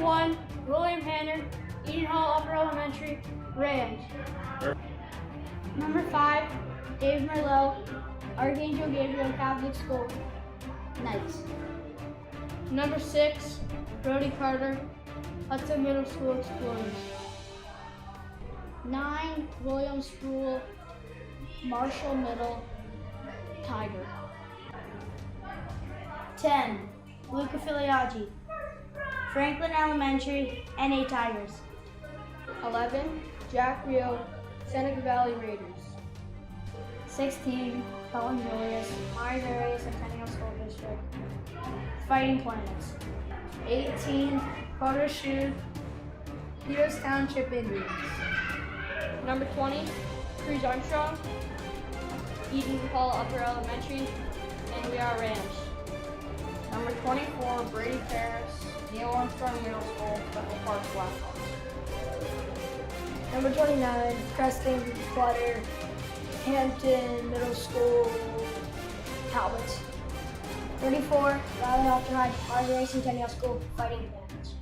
1, William Hanner, Eden Hall Upper Elementary, Rams. Number 5, Dave Merlot, Archangel Gabriel Catholic School, Knights. Number 6, Brody Carter, Hudson Middle School Explorers. 9, William Sproul, Marshall Middle, Tiger. 10, Luca Filiaggi, Franklin Elementary, NA Tigers. 11, Jack Rio, Seneca Valley Raiders. 16, Colin Julius, Myers Area Centennial School District, Fighting Planets. 18, Carter Shoe, Peters Township Indians. Number 20, Cruz Armstrong, Eden Hall Upper Elementary, and we are Rams. Number 24, Brady Ferris, Neil Armstrong Middle School, Central Park Blackhawks. Number 29, Preston Clutter, Hampton Middle School, Talbots. 34, Valley Alto High, Armory Centennial School, Fighting Planets.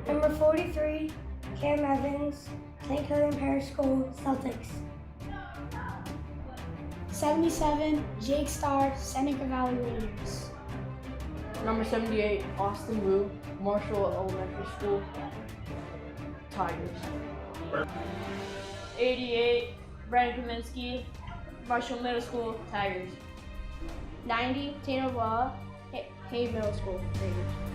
Number 43, Cam Evans, St. Killian Parish School, Celtics. 77, Jake Starr, Seneca Valley Raiders. Number 78, Austin Wu, Marshall Elementary School, Tigers. 88, Brandon Kaminsky, Marshall Middle School, Tigers. 90, Tano Blah, Hay Middle School, Raiders.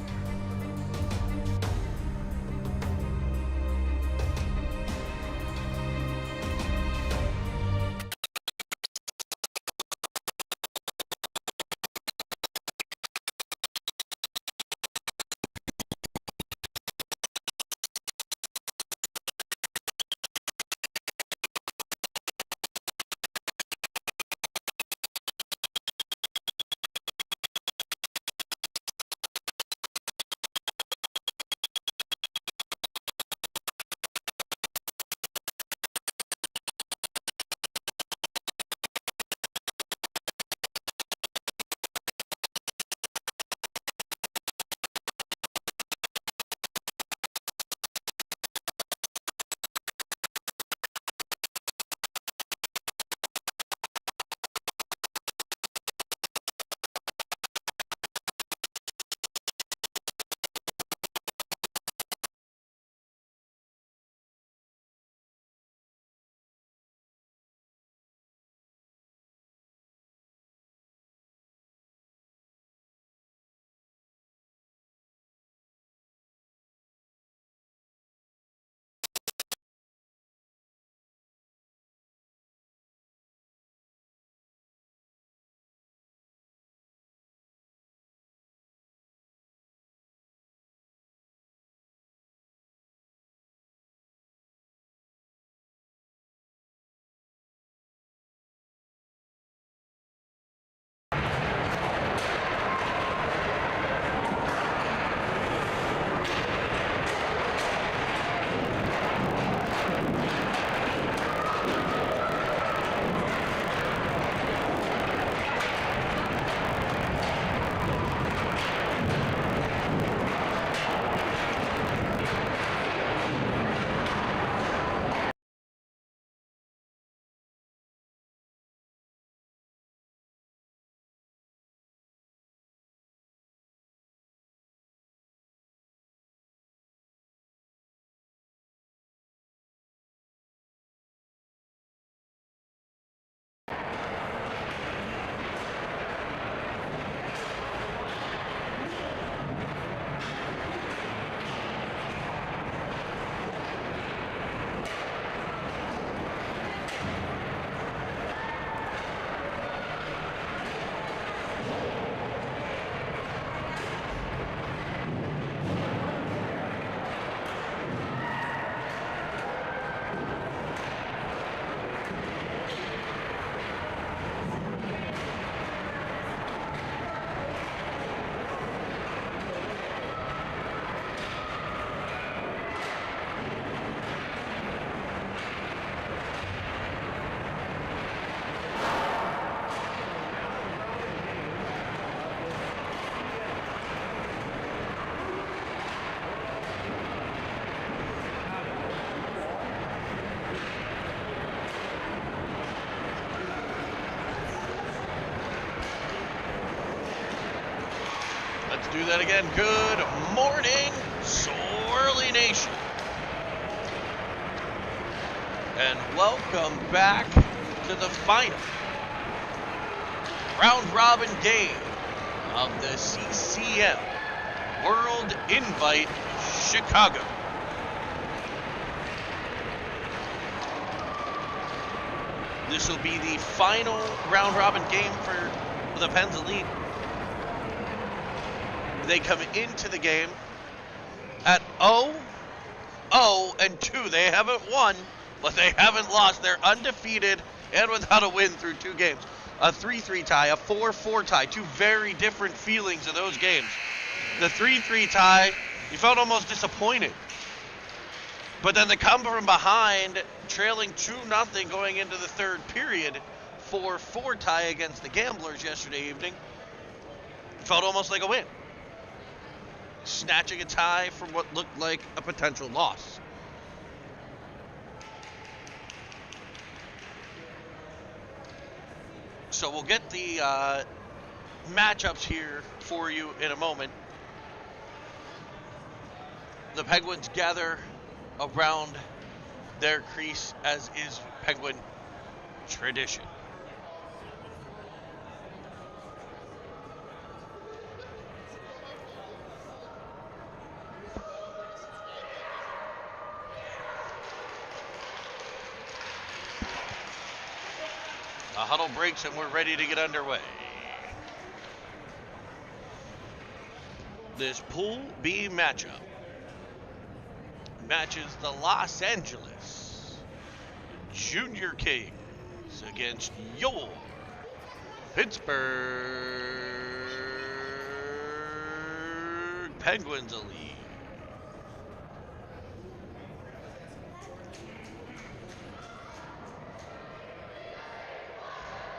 do that again. Good morning, Swirly Nation. And welcome back to the final round robin game of the CCM World Invite Chicago. This will be the final round robin game for the Pens Elite. They come into the game at 0-2. They haven't won, but they haven't lost. They're undefeated and without a win through 2 games. A 3-3 tie, a 4-4 tie, 2 very different feelings of those games. The 3-3 tie, you felt almost disappointed. But then they come from behind, trailing 2-0 going into the third period, 4-4 tie against the Gamblers yesterday evening. Felt almost like a win. Snatching a tie from what looked like a potential loss. So we'll get the matchups here for you in a moment. The Penguins gather around their crease, as is Penguin tradition. The huddle breaks and we're ready to get underway. This Pool B matchup matches the Los Angeles Junior Kings against your Pittsburgh Penguins Elite.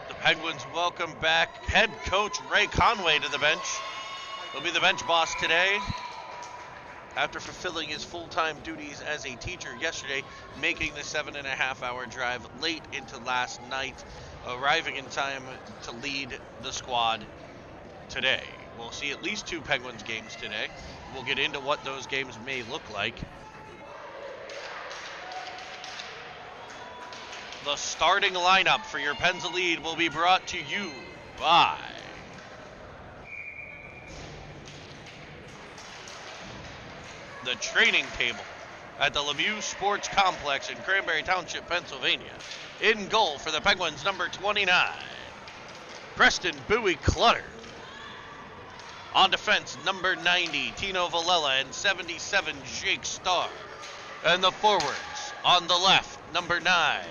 The Penguins welcome back head coach Ray Conway to the bench. He'll be the bench boss today after fulfilling his full-time duties as a teacher yesterday, making the 7.5-hour drive late into last night, arriving in time to lead the squad today. We'll see at least 2 Penguins games today. We'll get into what those games may look like. The starting lineup for your Pens Elite will be brought to you by the training table at the Lemieux Sports Complex in Cranberry Township, Pennsylvania. In goal for the Penguins, number 29, Preston Bowie Clutter. On defense, number 90, Tino Villela, and 77, Jake Starr. And the forwards, on the left, number 9,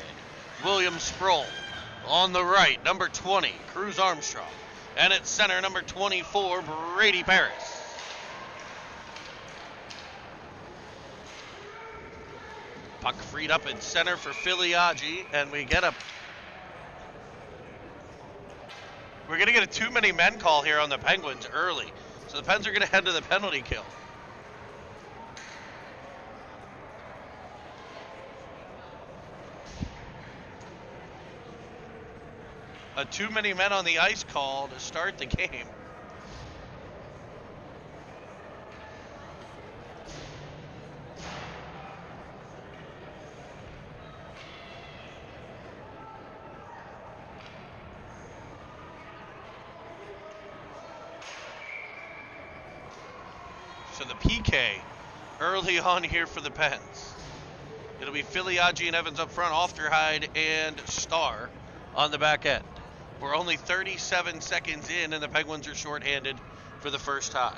William Sproul. On the right, number 20, Cruz Armstrong. And at center, number 24, Brady Paris. Puck freed up in center for Filiaggi, and we're gonna get a too many men call here on the Penguins early. So the Pens are gonna head to the penalty kill. A too many men on the ice call to start the game. So the PK early on here for the Pens. It'll be Filiaggi and Evans up front, Ofterhide and Starr on the back end. We're only 37 seconds in, and the Penguins are shorthanded for the first time.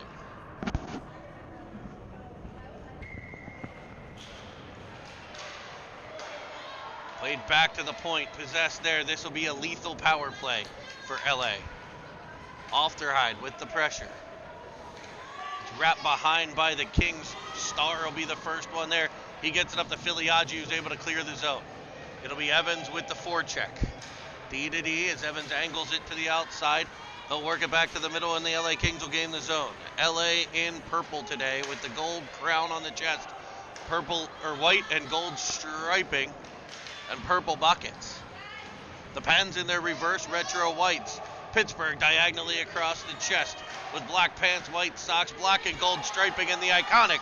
Played back to the point, possessed there. This will be a lethal power play for LA. Ofterhide with the pressure. Wrapped behind by the Kings. Starr will be the first one there. He gets it up to Filiaggi, who's able to clear the zone. It'll be Evans with the forecheck. D to D as Evans angles it to the outside. They'll work it back to the middle, and the LA Kings will gain the zone. LA in purple today with the gold crown on the chest. Purple or white and gold striping and purple buckets. The Pens in their reverse retro whites. Pittsburgh diagonally across the chest with black pants, white socks, black and gold striping, and the iconic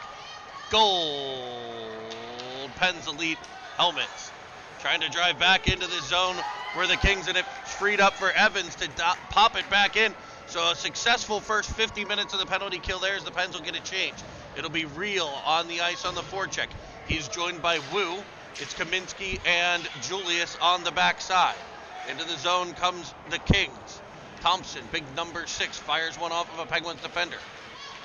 gold Pens Elite helmets. Trying to drive back into the zone where the Kings, and it freed up for Evans to pop it back in. So a successful first 50 minutes of the penalty kill there as the Pens will get a change. It'll be Real on the ice on the forecheck. He's joined by Wu. It's Kaminsky and Julius on the backside. Into the zone comes the Kings. Thompson, big number 6, fires one off of a Penguins defender.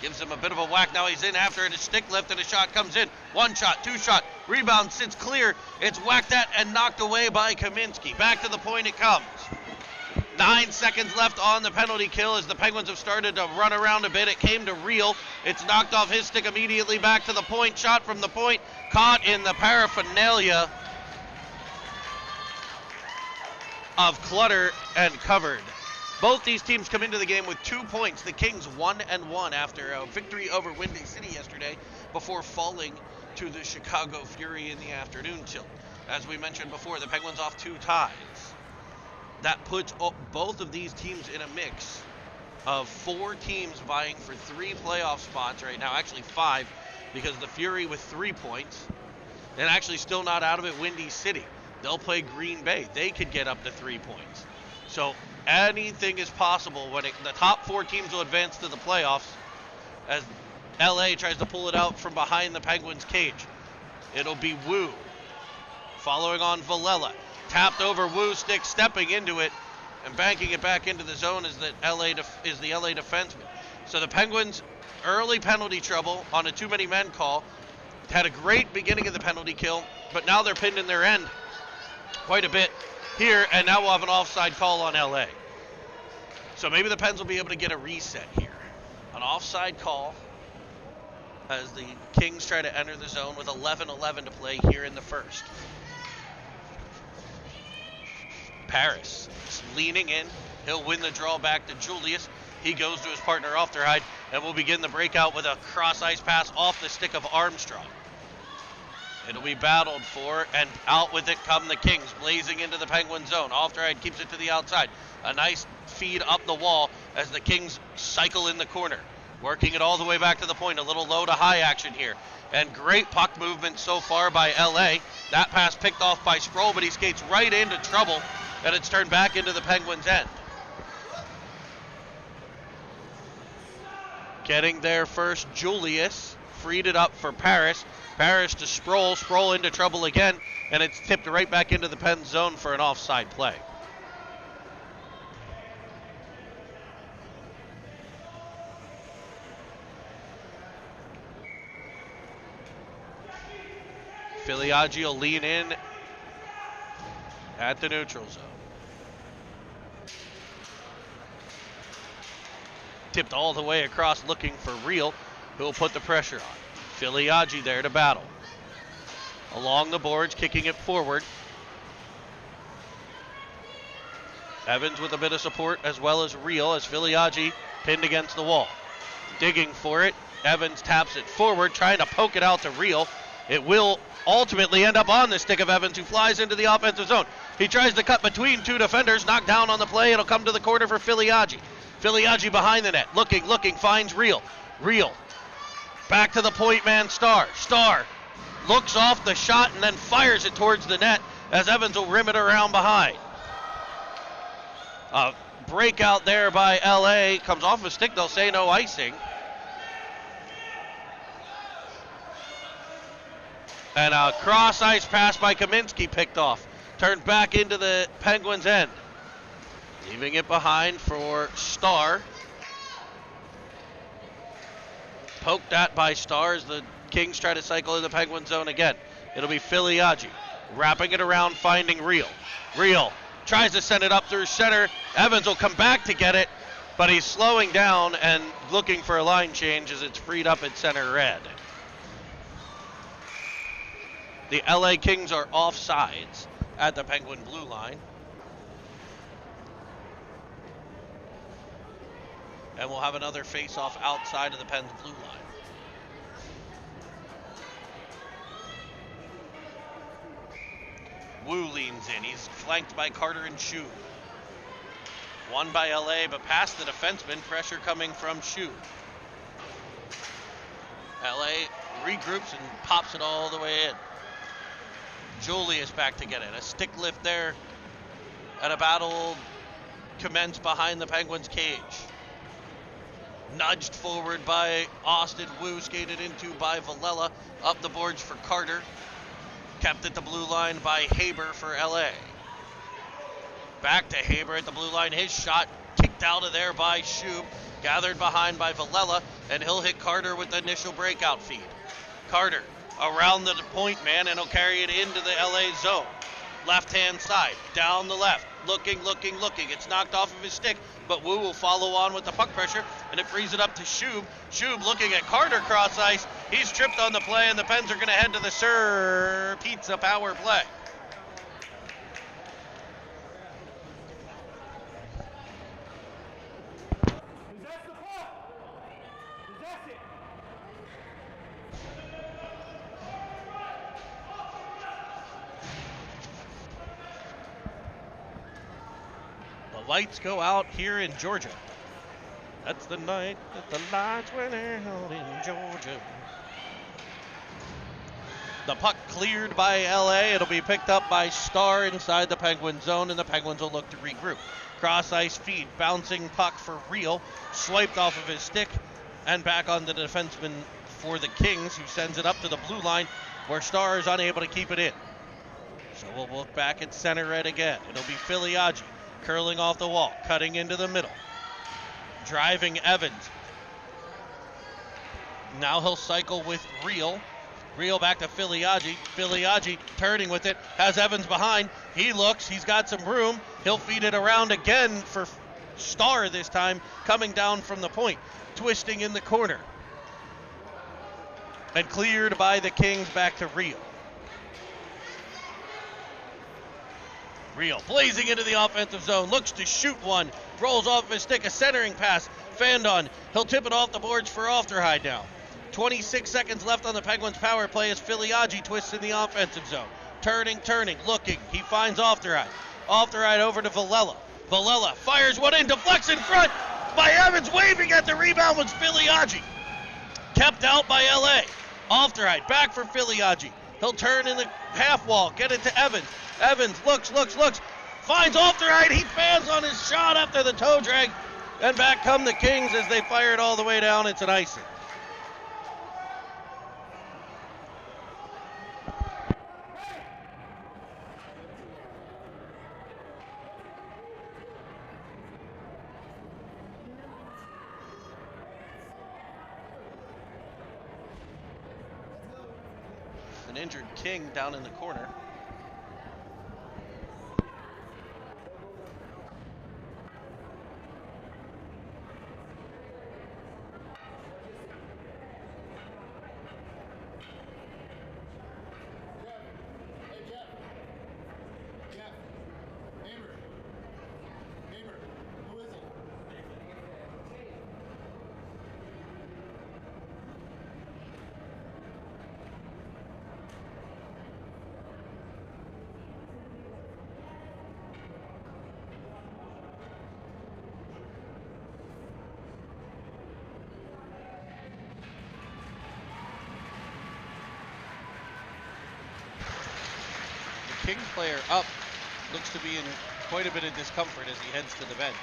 Gives him a bit of a whack. Now he's in after it. A stick lift and a shot comes in. One shot, two shot. Rebound sits clear. It's whacked at and knocked away by Kaminsky. Back to the point it comes. 9 seconds left on the penalty kill as the Penguins have started to run around a bit. It came to Real. It's knocked off his stick immediately. Back to the point. Shot from the point. Caught in the paraphernalia of clutter and covered. Both these teams come into the game with 2 points. The Kings 1-1 after a victory over Windy City yesterday before falling to the Chicago Fury in the afternoon tilt. As we mentioned before, the Penguins off 2 ties. That puts both of these teams in a mix of 4 teams vying for 3 playoff spots right now. Actually 5, because the Fury with 3 points, and actually still not out of it, Windy City. They'll play Green Bay. They could get up to 3 points. So anything is possible when the top 4 teams will advance to the playoffs as LA tries to pull it out from behind the Penguins' cage. It'll be Wu following on Villela. Tapped over Wu, stick stepping into it and banking it back into the zone is the LA defenseman. So the Penguins, early penalty trouble on a too many men call. Had a great beginning of the penalty kill, but now they're pinned in their end quite a bit here, and now we'll have an offside call on LA. So maybe the Pens will be able to get a reset here. An offside call as the Kings try to enter the zone with 11:11 to play here in the first. Paris leaning in. He'll win the draw back to Julius. He goes to his partner Ofterhide and will begin the breakout with a cross-ice pass off the stick of Armstrong. It'll be battled for, and out with it come the Kings, blazing into the Penguin zone. Ofterhide keeps it to the outside. A nice feed up the wall as the Kings cycle in the corner. Working it all the way back to the point. A little low to high action here. And great puck movement so far by LA. That pass picked off by Sproul, but he skates right into trouble, and it's turned back into the Penguins' end. Getting there first, Julius freed it up for Paris. Paris to Sproul. Sproul into trouble again, and it's tipped right back into the Pens zone for an offside play. Filiaggi will lean in at the neutral zone. Tipped all the way across looking for Real, who will put the pressure on. Filiaggi there to battle. Along the boards, kicking it forward. Evans with a bit of support as well as Real as Filiaggi pinned against the wall. Digging for it. Evans taps it forward, trying to poke it out to Real. It will ultimately end up on the stick of Evans, who flies into the offensive zone. He tries to cut between 2 defenders, knocked down on the play. It'll come to the corner for Filiaggi. Filiaggi behind the net, looking, finds Real. Real, back to the point man, Star. Star looks off the shot and then fires it towards the net as Evans will rim it around behind. A breakout there by LA, comes off a stick, they'll say no icing. And a cross-ice pass by Kaminsky picked off. Turned back into the Penguins' end. Leaving it behind for Star. Poked at by Star as the Kings try to cycle in the Penguin zone again. It'll be Filiaggi. Wrapping it around, finding Real. Real tries to send it up through center. Evans will come back to get it, but he's slowing down and looking for a line change as it's freed up at center red. The LA Kings are offsides at the Penguin blue line. And we'll have another face-off outside of the Pens blue line. Wu leans in. He's flanked by Carter and Shu. Won by LA, but past the defenseman. Pressure coming from Shu. LA regroups and pops it all the way in. Julius back to get it. A stick lift there. And a battle commenced behind the Penguins' cage. Nudged forward by Austin Wu, skated into by Villela. Up the boards for Carter. Kept at the blue line by Haber for LA. Back to Haber at the blue line. His shot kicked out of there by Shub. Gathered behind by Villela, and he'll hit Carter with the initial breakout feed. Carter around the point man, and he'll carry it into the LA zone. Left-hand side, down the left. Looking. It's knocked off of his stick, but Wu will follow on with the puck pressure, and it frees it up to Shub. Shub looking at Carter cross ice. He's tripped on the play, and the Pens are going to head to the Sir Pizza power play. Lights go out here in Georgia. That's the night that the lights went out in Georgia. The puck cleared by LA. It'll be picked up by Starr inside the Penguin zone, and the Penguins will look to regroup. Cross ice feed, bouncing puck for Real, swiped off of his stick, and back on the defenseman for the Kings, who sends it up to the blue line, where Starr is unable to keep it in. So we'll look back at center red again. It'll be Filiaggi. Curling off the wall, cutting into the middle. Driving Evans. Now he'll cycle with Real. Real back to Filiaggi. Filiaggi turning with it, has Evans behind. He looks, he's got some room. He'll feed it around again for Starr this time, coming down from the point, twisting in the corner. And cleared by the Kings back to Real. Real blazing into the offensive zone, looks to shoot one, rolls off his stick, a centering pass, Fandon. He'll tip it off the boards for Ofterhide now. 26 seconds left on the Penguins power play as Filiaggi twists in the offensive zone. Turning, looking, he finds Ofterhide. Ofterhide over to Villela. Villela fires one in, deflects in front by Evans, waving at the rebound was Filiaggi. Kept out by LA. Ofterhide back for Filiaggi. He'll turn in the half wall, get it to Evans. Evans looks, finds Ofterhide. He fans on his shot after the toe drag. And back come the Kings as they fire it all the way down. It's an icing. An injured King down in the corner. Kings player up looks to be in quite a bit of discomfort as he heads to the bench.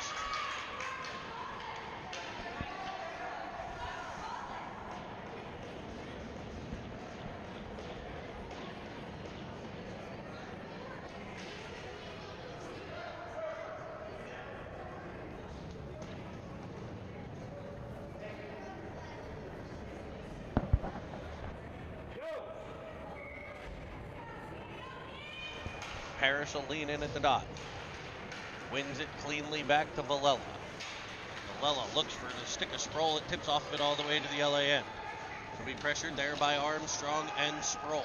Harris will lean in at the dot. Wins it cleanly back to Villela. Villela looks for the stick of Sproul. It tips off of it all the way to the LA end. Will be pressured there by Armstrong and Sproul.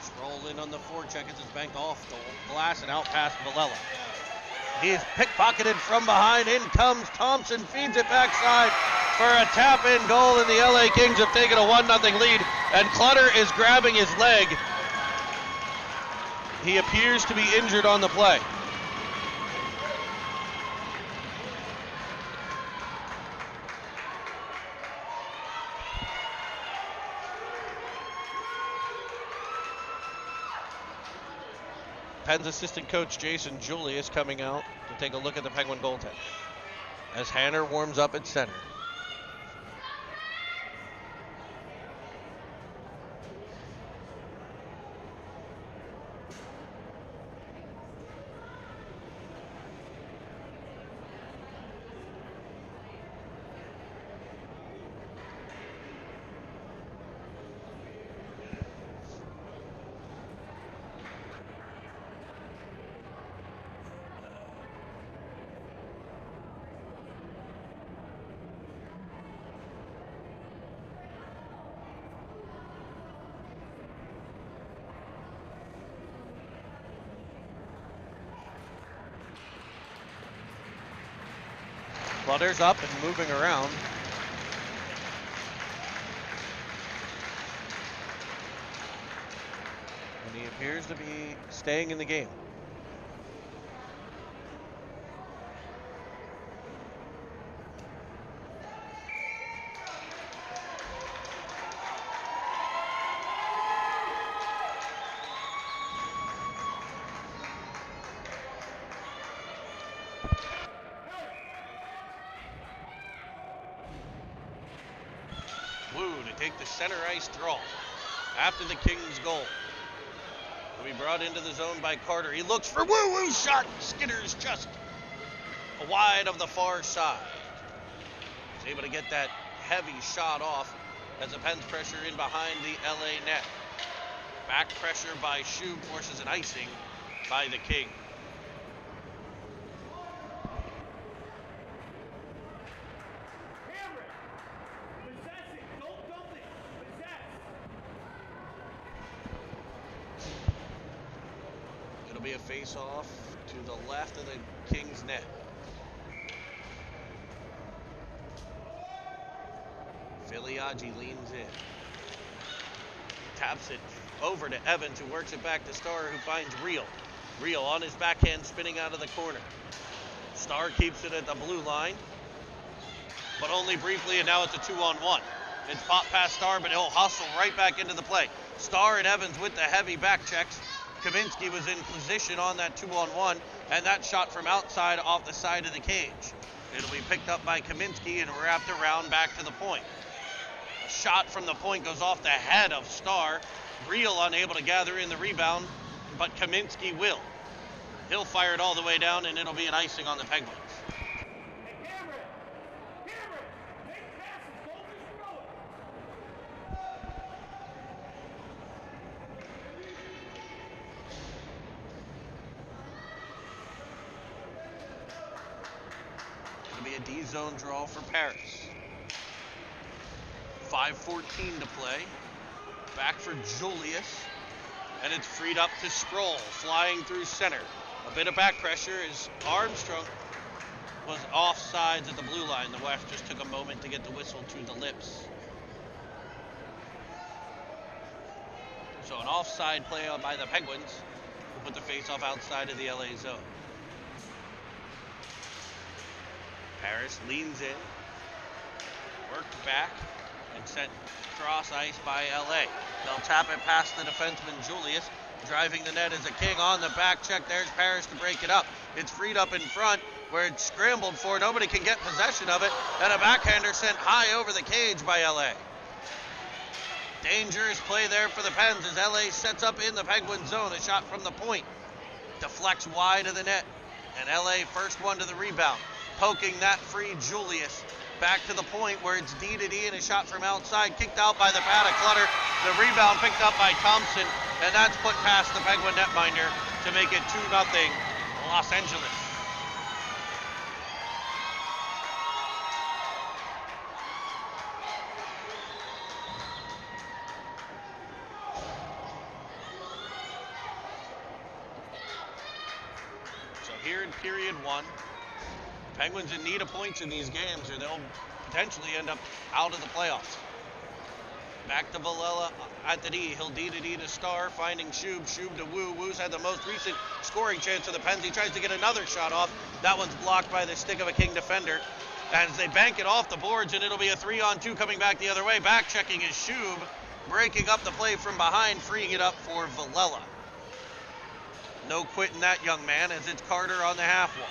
Sproul in on the forecheck as it's banked off the glass and out past Villela. He is pickpocketed from behind. In comes Thompson, feeds it backside for a tap-in goal, and the LA Kings have taken a 1-0 lead, and Clutter is grabbing his leg. He appears to be injured on the play. Penn's assistant coach Jason Julius coming out to take a look at the Penguin goaltender as Hanner warms up at center. Clutter's up and moving around. And he appears to be staying in the game. Woo to take the center ice draw after the Kings goal. Will be brought into the zone by Carter. He looks for Woo shot. Skitters just wide of the far side. He's able to get that heavy shot off as the Pens pressure in behind the LA net. Back pressure by Shub forces an icing by the King. It'll be a face-off to the left of the Kings net. Filiaggi leans in. Taps it over to Evans, who works it back to Starr, who finds Reel. Reel on his backhand, spinning out of the corner. Starr keeps it at the blue line, but only briefly, and now it's a 2-on-1. It's popped past Starr, but he'll hustle right back into the play. Starr and Evans with the heavy back checks. Kaminski was in position on that 2-on-1, and that shot from outside off the side of the cage. It'll be picked up by Kaminski and wrapped around back to the point. A shot from the point goes off the head of Starr. Reel unable to gather in the rebound, but Kaminski will. He'll fire it all the way down, and it'll be an icing on the Penguins. It'll be a D-zone draw for Paris. 5:14 to play. Back for Julius. And it's freed up to Sproul, flying through center. A bit of back pressure as Armstrong was offsides at the blue line. The ref just took a moment to get the whistle to the lips. So an offside play by the Penguins will put the faceoff outside of the LA zone. Paris leans in, worked back, and sent cross ice by LA. They'll tap it past the defenseman Julius. Driving the net is a King on the back check. There's Paris to break it up. It's freed up in front where it's scrambled for. Nobody can get possession of it. And a backhander sent high over the cage by LA. Dangerous play there for the Pens as LA sets up in the Penguin zone. A shot from the point deflects wide of the net. And LA first one to the rebound. Poking that free Julius. Back to the point where it's D-to-D and a shot from outside, kicked out by the pad of Clutter. The rebound picked up by Thompson, and that's put past the Penguin netminder to make it 2-0 Los Angeles. So here in period one, Penguins in need of points in these games or they'll potentially end up out of the playoffs. Back to Villela at the D. He'll D-to-D to Starr, finding Shub. Shub to Woo. Woo's had the most recent scoring chance of the Pens. He tries to get another shot off. That one's blocked by the stick of a King defender. As they bank it off the boards, and it'll be a 3-on-2 coming back the other way. Back checking is Shub, breaking up the play from behind, freeing it up for Villela. No quitting that young man as it's Carter on the half wall.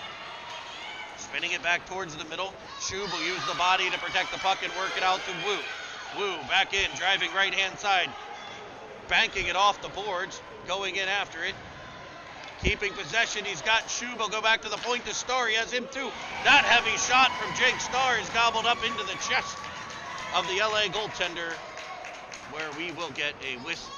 Spinning it back towards the middle. Shub will use the body to protect the puck and work it out to Wu. Wu back in, driving right-hand side. Banking it off the boards, going in after it. Keeping possession, he's got Shub. He'll go back to the point to Starr. He has him too. That heavy shot from Jake Starr is gobbled up into the chest of the LA goaltender, where we will get a whistle.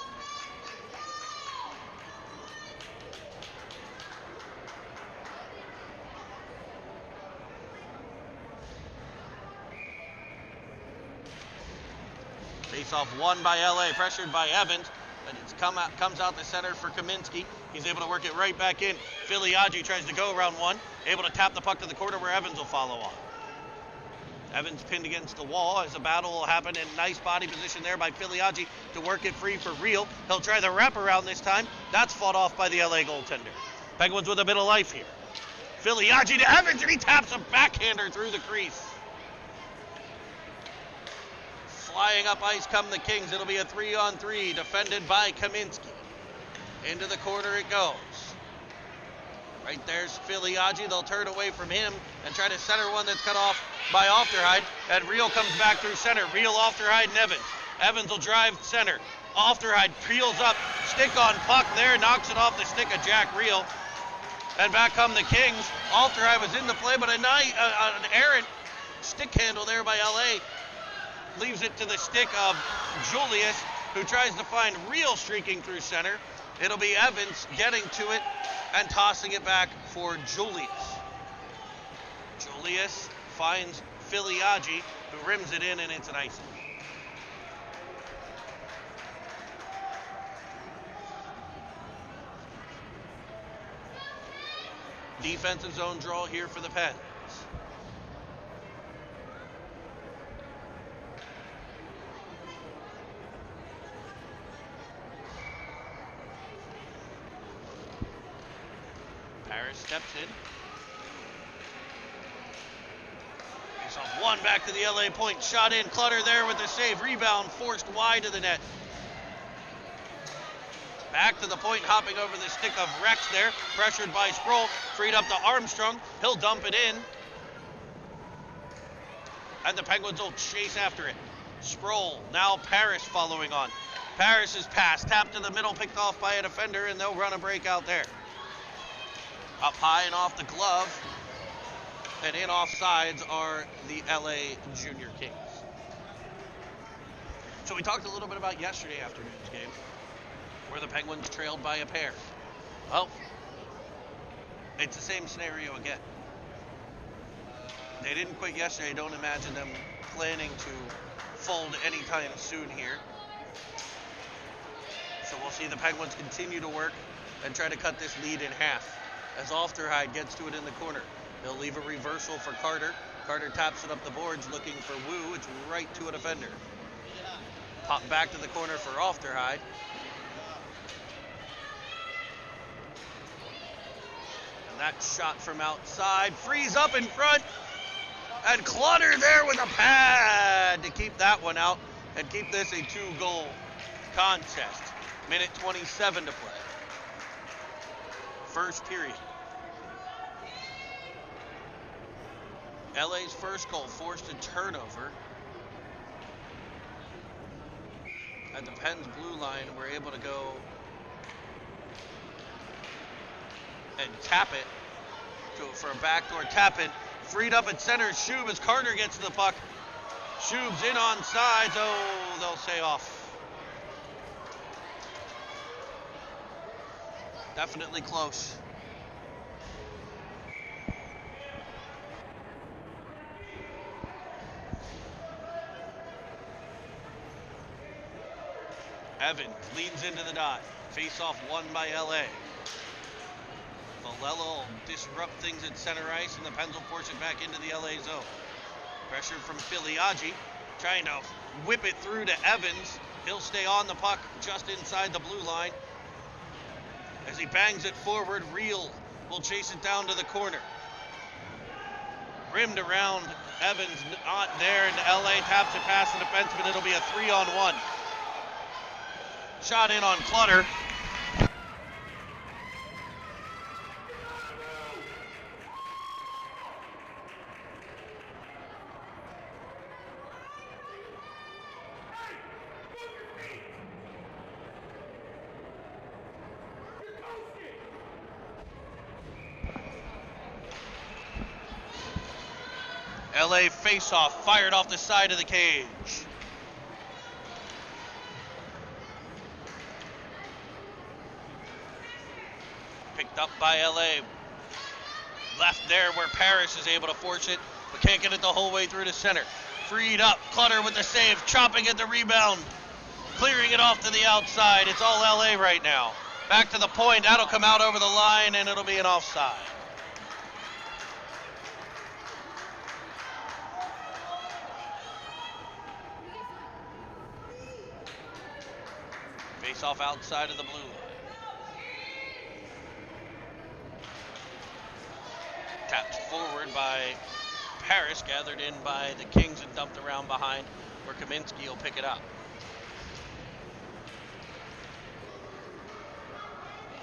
Face-off won by LA, pressured by Evans, but it's comes out the center for Kaminsky. He's able to work it right back in. Filiaggi tries to go around one, able to tap the puck to the corner where Evans will follow on. Evans pinned against the wall as a battle will happen, and nice body position there by Filiaggi to work it free for Real. He'll try the wraparound this time. That's fought off by the LA goaltender. Penguins with a bit of life here. Filiaggi to Evans, and he taps a backhander through the crease. Flying up ice come the Kings. It'll be a 3-on-3 defended by Kaminsky. Into the corner it goes. Right there's Filiaggi. They'll turn away from him and try to center one that's cut off by Ofterheide. And Real comes back through center. Real, Ofterheide, and Evans. Evans will drive center. Ofterheide peels up. Stick on puck there. Knocks it off the stick of Jack Real. And back come the Kings. Ofterheide was in the play, but an errant stick handle there by LA. Leaves it to the stick of Julius, who tries to find Real streaking through center. It'll be Evans getting to it and tossing it back for Julius. Julius finds Filiaggi, who rims it in, and it's an icing. Defensive zone draw here for the Pens. Paris steps in. He's off one back to the LA point. Shot in. Clutter there with the save. Rebound forced wide of the net. Back to the point, hopping over the stick of Rex there. Pressured by Sproul. Freed up to Armstrong. He'll dump it in. And the Penguins will chase after it. Sproul. Now Paris following on. Paris's pass. Tapped to the middle. Picked off by a defender. And they'll run a breakout there. Up high and off the glove. And in offsides are the LA Junior Kings. So we talked a little bit about yesterday afternoon's game, where the Penguins trailed by a pair. Well, it's the same scenario again. They didn't quit yesterday. Don't imagine them planning to fold anytime soon here. So we'll see the Penguins continue to work and try to cut this lead in half. As Ofterheide gets to it in the corner. They'll leave a reversal for Carter. Carter taps it up the boards looking for Wu. It's right to a defender. Pop back to the corner for Ofterheide. And that shot from outside frees up in front. And Clutter there with a pad to keep that one out and keep this a 2-goal contest. Minute 27 to play. First period. LA's first goal forced a turnover. At the Pens blue line, we're able to go and tap it for a backdoor tap in. Freed up at center, Shub as Carter gets to the puck. Shub's in on sides. Oh, they'll say off. Definitely close. Evans leans into the dot. Face-off won by LA. Valella will disrupt things at center ice, and the Pens will force it back into the LA zone. Pressure from Filiaggi, trying to whip it through to Evans. He'll stay on the puck just inside the blue line. As he bangs it forward, Real will chase it down to the corner. Rimmed around, Evans not there, and LA taps it past the defenseman. It'll be a 3-on-1. Shot in on Clutter. LA face-off, fired off the side of the cage. Picked up by LA. Left there where Paris is able to force it, but can't get it the whole way through to center. Freed up, Clutter with the save, chopping at the rebound. Clearing it off to the outside. It's all LA right now. Back to the point, that'll come out over the line, and it'll be an offside. Face off outside of the blue line. Tapped forward by Paris, gathered in by the Kings and dumped around behind where Kaminsky will pick it up.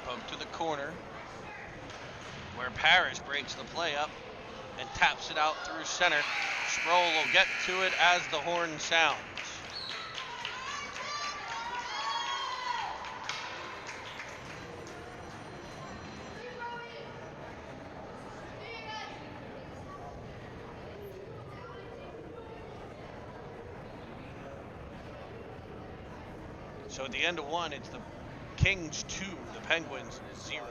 Poke to the corner where Paris breaks the play up and taps it out through center. Sproul will get to it as the horn sounds. So at the end of one, it's the Kings 2, the Penguins 0.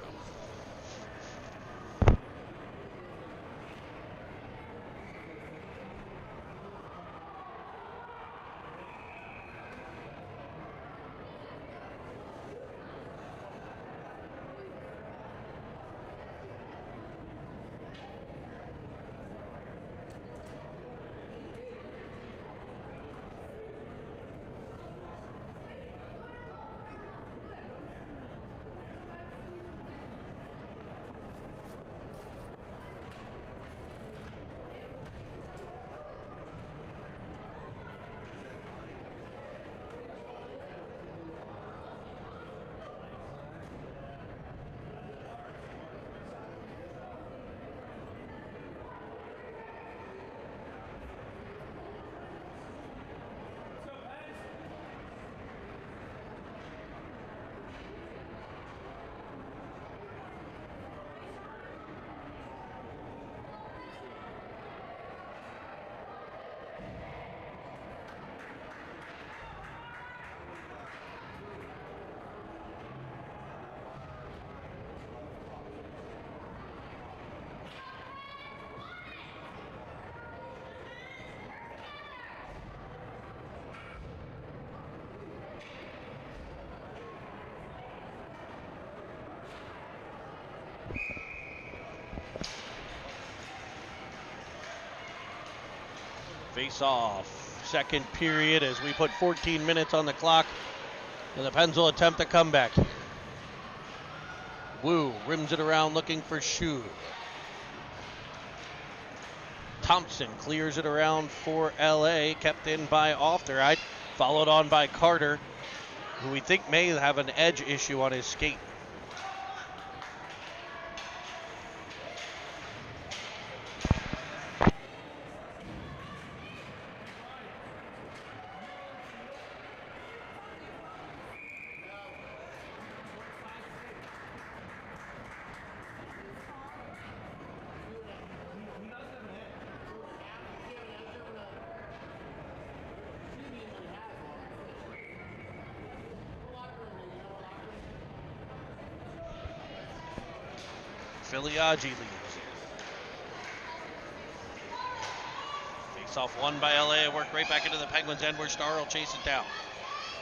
Face off, second period as we put 14 minutes on the clock. And the Pens will attempt a comeback. Wu rims it around looking for Shu. Thompson clears it around for LA, kept in by Ofteride, followed on by Carter, who we think may have an edge issue on his skate. Filiaggi leads. Face off one by LA, worked right back into the Penguins' end where Starr will chase it down.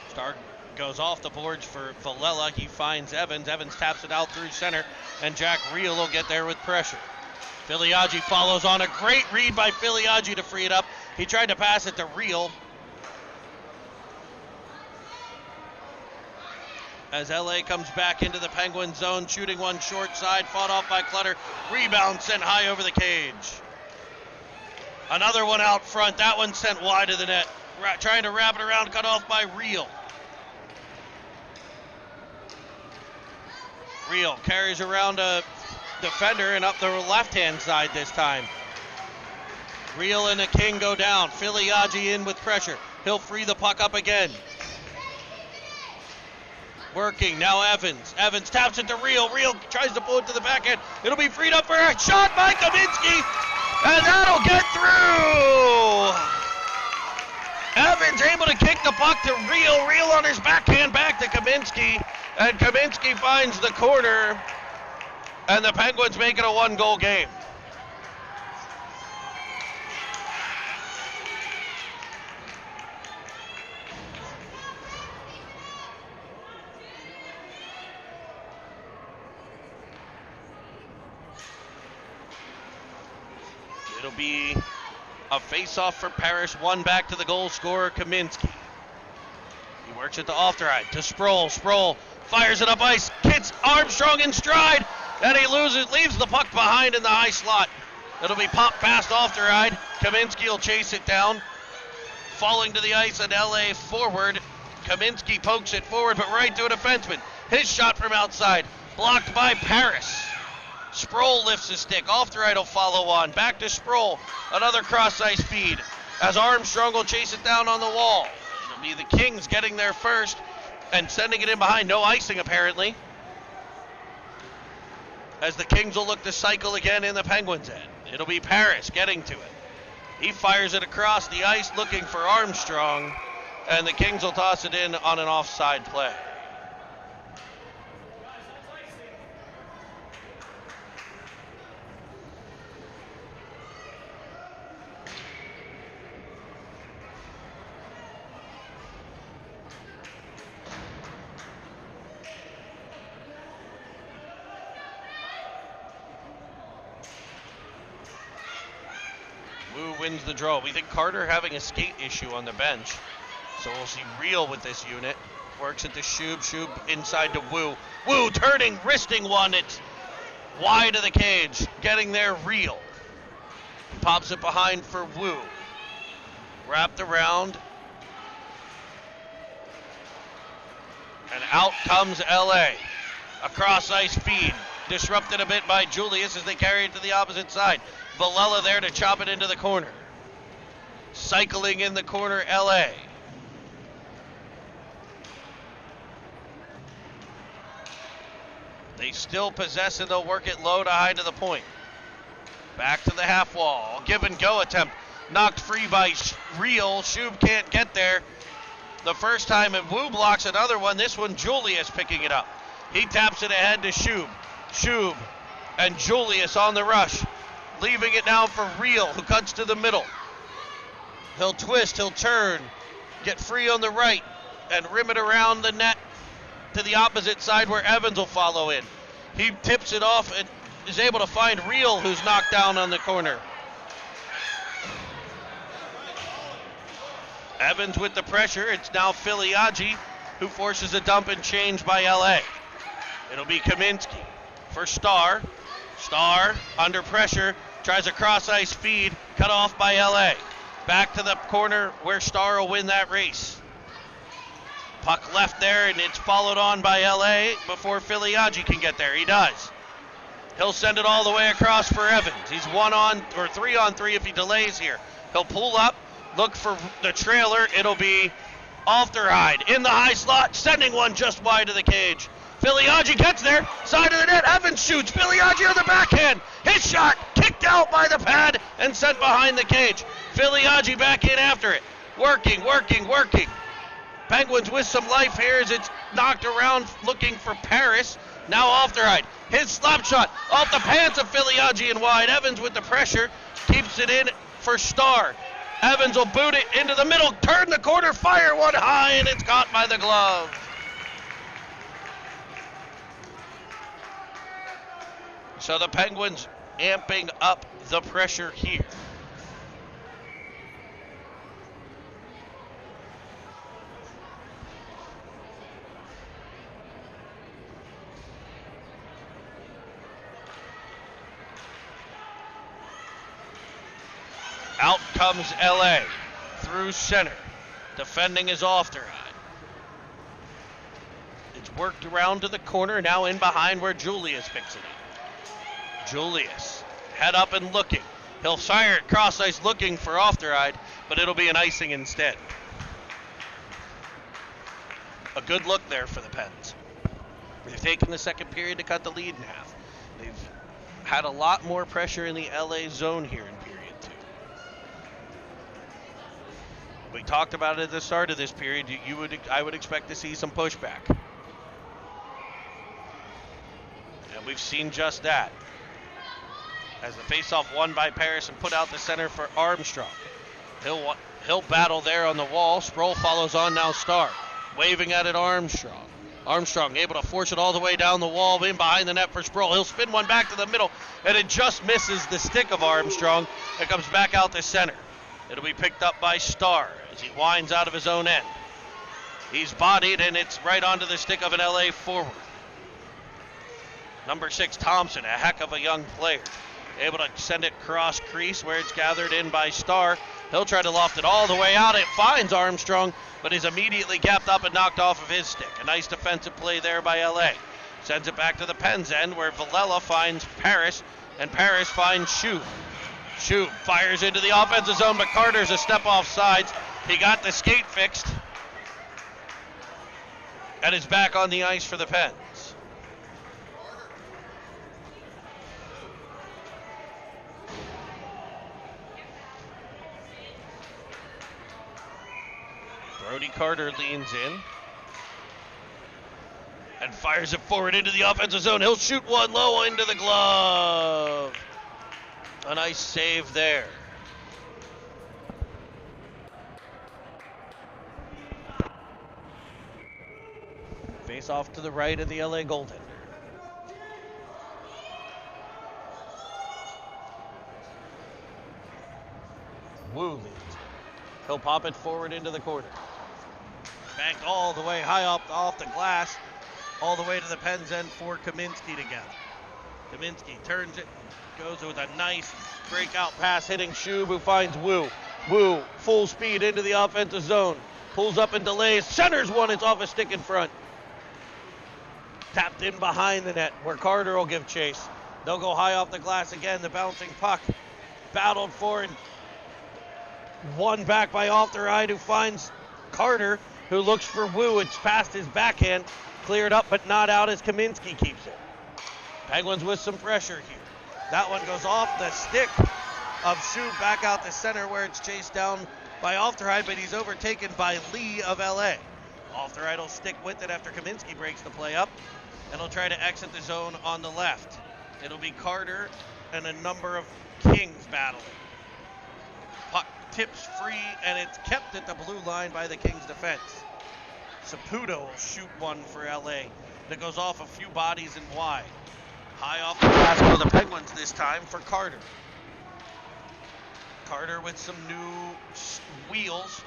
Starr goes off the boards for Villela. He finds Evans. Evans taps it out through center, and Jack Reel will get there with pressure. Filiaggi follows on a great read by Filiaggi to free it up. He tried to pass it to Reel. As LA comes back into the Penguin zone, shooting one short side, fought off by Clutter. Rebound sent high over the cage. Another one out front. That one sent wide of the net. Trying to wrap it around, cut off by Reel. Reel carries around a defender and up the left-hand side this time. Reel and the King go down. Filiaggi in with pressure. He'll free the puck up again. Working, now Evans. Evans taps it to Reel. Reel tries to pull it to the back end. It'll be freed up for a shot by Kaminsky. And that'll get through! Evans able to kick the puck to Real. Real on his backhand back to Kaminsky. And Kaminsky finds the corner. And the Penguins make it a one-goal game. It'll be a face-off for Parrish, one back to the goal scorer, Kaminsky. He works it to Ofterheide, to Sproul. Sproul fires it up ice, hits Armstrong in stride, and he leaves the puck behind in the high slot. It'll be popped past Ofterheide. Kaminsky will chase it down. Falling to the ice and LA forward. Kaminsky pokes it forward, but right to a defenseman. His shot from outside, blocked by Paris. Sproul lifts his stick. Ofterheide will follow on. Back to Sproul. Another cross-ice feed as Armstrong will chase it down on the wall. It'll be the Kings getting there first and sending it in behind. No icing, apparently. As the Kings will look to cycle again in the Penguins' end. It'll be Paris getting to it. He fires it across the ice looking for Armstrong, and the Kings will toss it in on an offside play. Wu wins the draw. We think Carter having a skate issue on the bench. So we'll see Real with this unit. Works it to Shub. Shub inside to Wu. Wu turning, wristing one. It's wide of the cage. Getting there, Real. Pops it behind for Wu. Wrapped around. And out comes LA. A cross-ice feed. Disrupted a bit by Julius as they carry it to the opposite side. Villela there to chop it into the corner. Cycling in the corner, LA. They still possess it. They'll work it low to high to the point. Back to the half wall. Give and go attempt. Knocked free by Real. Shub can't get there the first time, and Wu blocks another one. This one, Julius picking it up. He taps it ahead to Shub. Shub and Julius on the rush. Leaving it now for Real, who cuts to the middle. He'll twist, he'll turn, get free on the right, and rim it around the net to the opposite side where Evans will follow in. He tips it off and is able to find Real, who's knocked down on the corner. Evans with the pressure. It's now Filiaggi, who forces a dump and change by LA. It'll be Kaminsky for Starr. Starr under pressure. Tries a cross-ice feed, cut off by LA. Back to the corner where Starr will win that race. Puck left there, and it's followed on by LA before Filiaggi can get there. He does. He'll send it all the way across for Evans. He's 3-on-3 if he delays here. He'll pull up, look for the trailer. It'll be Ofterheide in the high slot, sending one just wide of the cage. Filiaggi gets there, side of the net, Evans shoots, Filiaggi on the backhand, his shot, kicked out by the pad, and sent behind the cage. Filiaggi back in after it, working. Penguins with some life here as it's knocked around, looking for Paris. Now Ofterheide, his slap shot, off the pants of Filiaggi and wide. Evans with the pressure, keeps it in for Starr. Evans will boot it into the middle, turn the corner, fire one high, and it's caught by the glove. So the Penguins amping up the pressure here. Out comes LA through center. Defending is Ofterheide. It's worked around to the corner, now in behind where Julius picks it up. Julius, head up and looking. He'll fire it cross ice looking for Ofterheide, but it'll be an icing instead. A good look there for the Pens. They've taken the second period to cut the lead in half. They've had a lot more pressure in the LA zone here in period We talked about it at the start of this period. I would expect to see some pushback. And we've seen just that. As the faceoff won by Paris and put out the center for Armstrong. He'll battle there on the wall. Sproul follows on now. Starr waving at it. Armstrong able to force it all the way down the wall, in behind the net for Sproul. He'll spin one back to the middle, and it just misses the stick of Armstrong. It comes back out to center. It'll be picked up by Starr as he winds out of his own end. He's bodied, and it's right onto the stick of an LA forward. Number 6, Thompson, a heck of a young player. Able to send it cross crease where it's gathered in by Starr. He'll try to loft it all the way out. It finds Armstrong, but is immediately gapped up and knocked off of his stick. A nice defensive play there by LA. Sends it back to the Pens end where Villela finds Paris, and Paris finds Shue. Shue fires into the offensive zone, but Carter's a step off sides. He got the skate fixed and is back on the ice for the Pens. Brody Carter leans in and fires it forward into the offensive zone. He'll shoot one low into the glove. A nice save there. Face off to the right of the LA goaltender. Wu leads. He'll pop it forward into the corner. Banked all the way high up off the glass, all the way to the Pens end for Kaminsky to get. Kaminsky turns it, goes with a nice breakout pass hitting Shube, who finds Wu. Wu, full speed into the offensive zone. Pulls up and delays, centers one, it's off a stick in front. Tapped in behind the net where Carter will give chase. They'll go high off the glass again, the bouncing puck. Battled for and won back by Off-the-Ride, who finds Carter, who looks for Wu. It's past his backhand, cleared up but not out as Kaminsky keeps it. Penguins with some pressure here. That one goes off the stick of Shue back out the center where it's chased down by Off-the-Ride, but he's overtaken by Lee of LA. Off-the-Ride will stick with it after Kaminsky breaks the play up, and he'll try to exit the zone on the left. It'll be Carter and a number of Kings battling. Puck tips free, and it's kept at the blue line by the Kings defense. Saputo will shoot one for LA that goes off a few bodies and wide. High off the glass go the Penguins this time for Carter. Carter with some new wheels,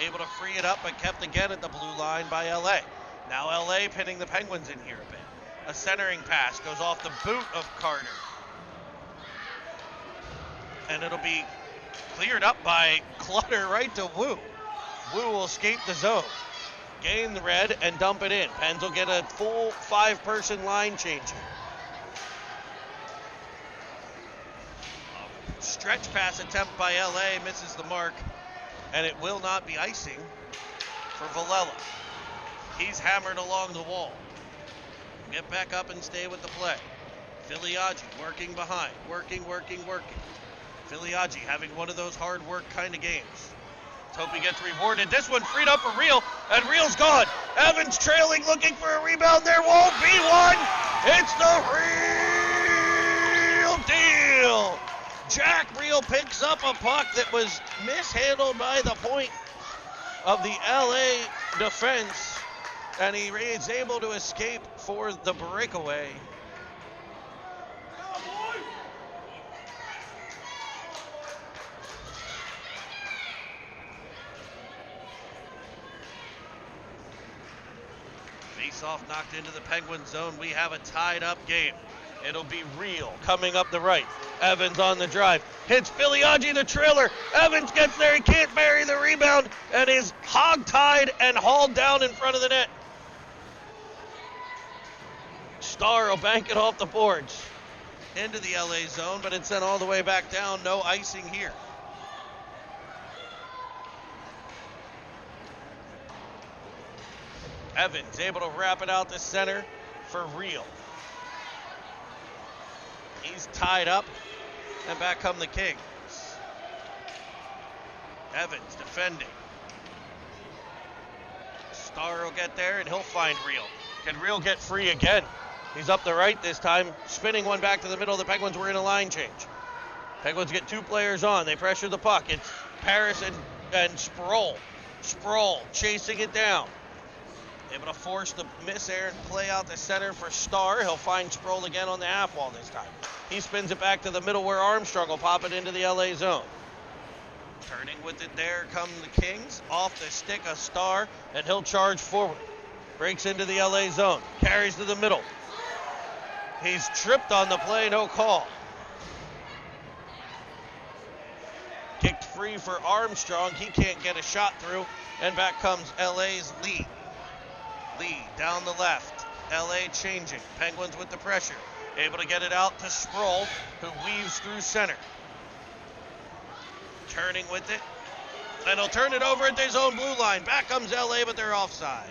able to free it up, but kept again at the blue line by LA. Now LA pinning the Penguins in here a bit. A centering pass goes off the boot of Carter. And it'll be cleared up by Clutter right to Wu. Wu will escape the zone, gain the red, and dump it in. Pens will get a full 5-person line change here. Stretch pass attempt by LA misses the mark, and it will not be icing for Villela. He's hammered along the wall. Get back up and stay with the play. Filiaggi working behind, working. Filiaggi having one of those hard work kind of games. Let's hope he gets rewarded. This one freed up for Real, and Real's gone. Evans trailing, looking for a rebound. There won't be one. It's the Real deal. Jack Real picks up a puck that was mishandled by the point of the LA defense, and he is able to escape for the breakaway. Face-off knocked into the Penguin zone. We have a tied-up game. It'll be Real coming up the right. Evans on the drive. Hits Filiaggi, the trailer. Evans gets there. He can't bury the rebound and is hog-tied and hauled down in front of the net. Starr will bank it off the boards into the LA zone, but it's sent all the way back down. No icing here. Evans able to wrap it out the center for Real. He's tied up, and back come the Kings. Evans defending. Star will get there, and he'll find Real. Can Real get free again? He's up the right this time, spinning one back to the middle. The Penguins were in a line change. Penguins get 2 players on. They pressure the puck. It's Paris and Sproul. Sproul chasing it down. Able to force the miss air and play out the center for Star. He'll find Sproul again on the half wall this time. He spins it back to the middle where Armstrong will pop it into the LA zone. Turning with it, there come the Kings. Off the stick of Star, and he'll charge forward. Breaks into the LA zone. Carries to the middle. He's tripped on the play, no call. Kicked free for Armstrong. He can't get a shot through, and back comes LA's Lee. Lee down the left. LA changing. Penguins with the pressure. Able to get it out to Sproul, who weaves through center. Turning with it. And he'll turn it over at his own blue line. Back comes LA, but they're offside.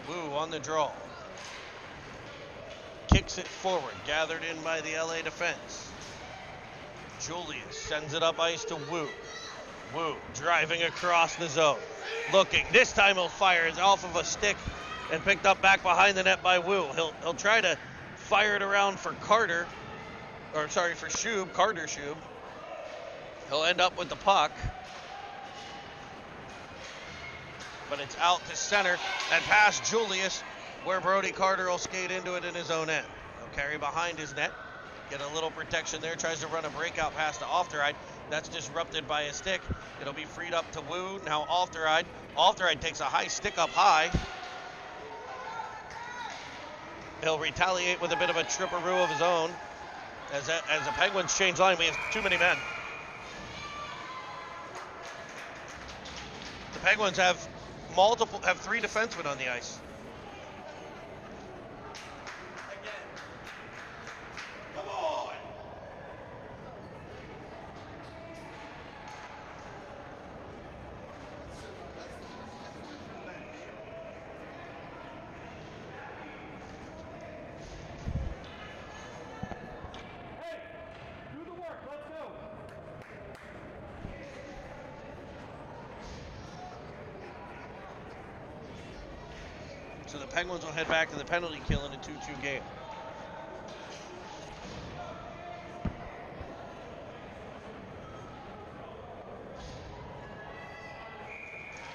Wu on the draw. Kicks it forward, gathered in by the LA defense. Julius sends it up ice to Wu. Wu driving across the zone. Looking, this time he'll fire it off of a stick and picked up back behind the net by Wu. He'll try to fire it around for Carter Shub. He'll end up with the puck. But it's out to center and past Julius, where Brody Carter will skate into it in his own end. He'll carry behind his net, get a little protection there, tries to run a breakout pass to Ofteride. That's disrupted by a stick. It'll be freed up to Wu. Now Ofteride. Ofteride takes a high stick up high. He'll retaliate with a bit of a tripperoo of his own. As the Penguins change line, we have too many men. The Penguins have 3 defensemen on the ice. Come on! Hey, do the work, let's go. So the Penguins will head back to the penalty kill in a 2-2 game.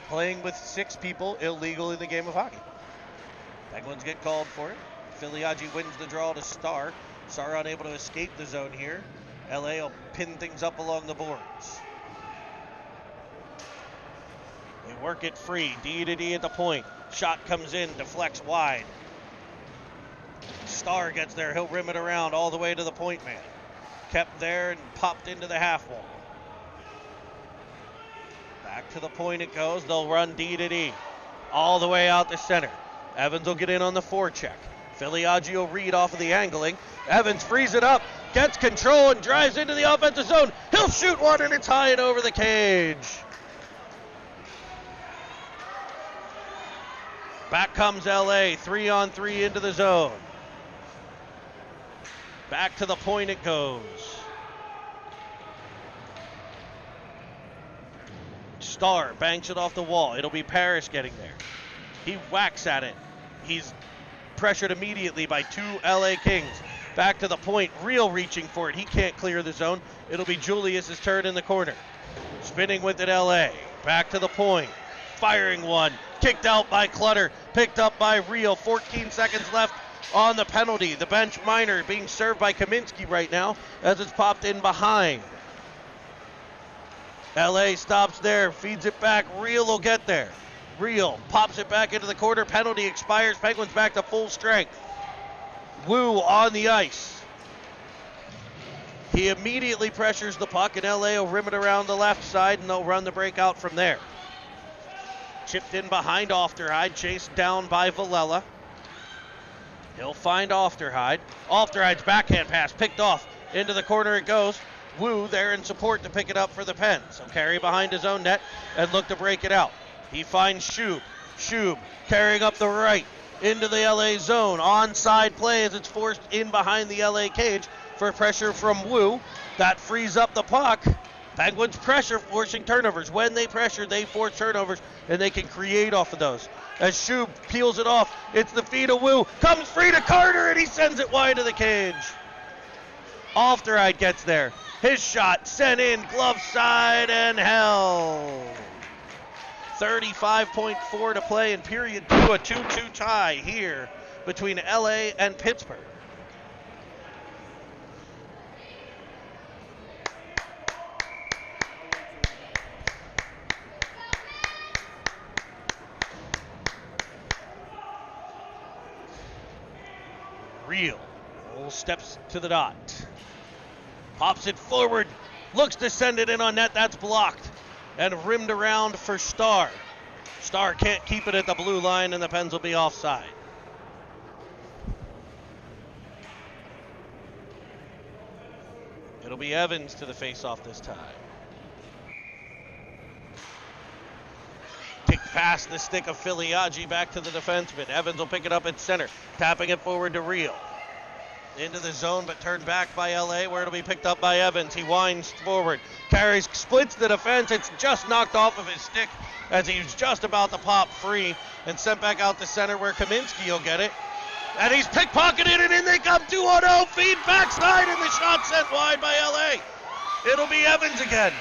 Playing with 6 people illegal in the game of hockey. Penguins get called for it. Filiaggi wins the draw to Star. Star unable to escape the zone here. LA will pin things up along the boards. They work it free. D to D at the point. Shot comes in, deflects wide. Star gets there. He'll rim it around all the way to the point man. Kept there and popped into the half wall. Back to the point it goes. They'll run D to D. All the way out the center. Evans will get in on the forecheck. Filiaggi will read off of the angling. Evans frees it up. Gets control and drives into the offensive zone. He'll shoot one and it's high and over the cage. Back comes LA, 3-on-3 into the zone. Back to the point it goes. Star banks it off the wall. It'll be Paris getting there. He whacks at it. He's pressured immediately by 2 LA Kings. Back to the point, Real reaching for it. He can't clear the zone. It'll be Julius's turn in the corner. Spinning with it, LA. Back to the point. Firing one. Kicked out by Clutter. Picked up by Real. 14 seconds left on the penalty. The bench minor being served by Kaminsky right now as it's popped in behind. LA stops there. Feeds it back. Real will get there. Real pops it back into the corner. Penalty expires. Penguins back to full strength. Wu on the ice. He immediately pressures the puck, and LA will rim it around the left side, and they'll run the breakout from there. Chipped in behind Ofterhide, chased down by Villela. He'll find Ofterhide. Ofterhide's backhand pass picked off. Into the corner it goes. Wu there in support to pick it up for the Pens. He'll carry behind his own net and look to break it out. He finds Shub. Shub carrying up the right into the LA zone. Onside play as it's forced in behind the LA cage for pressure from Wu. That frees up the puck. Penguins pressure, forcing turnovers. When they pressure, they force turnovers, and they can create off of those. As Shub peels it off, it's the feed of Wu. Comes free to Carter, and he sends it wide of the cage. Ofteride gets there. His shot sent in, glove side, and held. 35.4 to play in period 2, a 2-2 tie here between LA and Pittsburgh. Real steps to the dot. Pops it forward. Looks to send it in on net. That's blocked. And rimmed around for Starr. Starr can't keep it at the blue line, and the Pens will be offside. It'll be Evans to the face-off this time. Kick past the stick of Filiaggi back to the defenseman. Evans will pick it up at center. Tapping it forward to Real. Into the zone, but turned back by LA, where it'll be picked up by Evans. He winds forward, carries, splits the defense. It's just knocked off of his stick as he was just about to pop free and sent back out to center where Kaminsky will get it. And he's pickpocketed, and in they come 2-0. Feed backside, and the shot sent wide by LA. It'll be Evans again,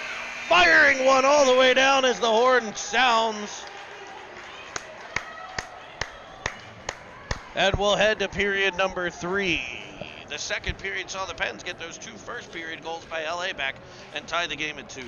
firing one all the way down as the horn sounds. And we'll head to period number 3. The second period saw the Pens get those 2 first period goals by LA back and tie the game at 2.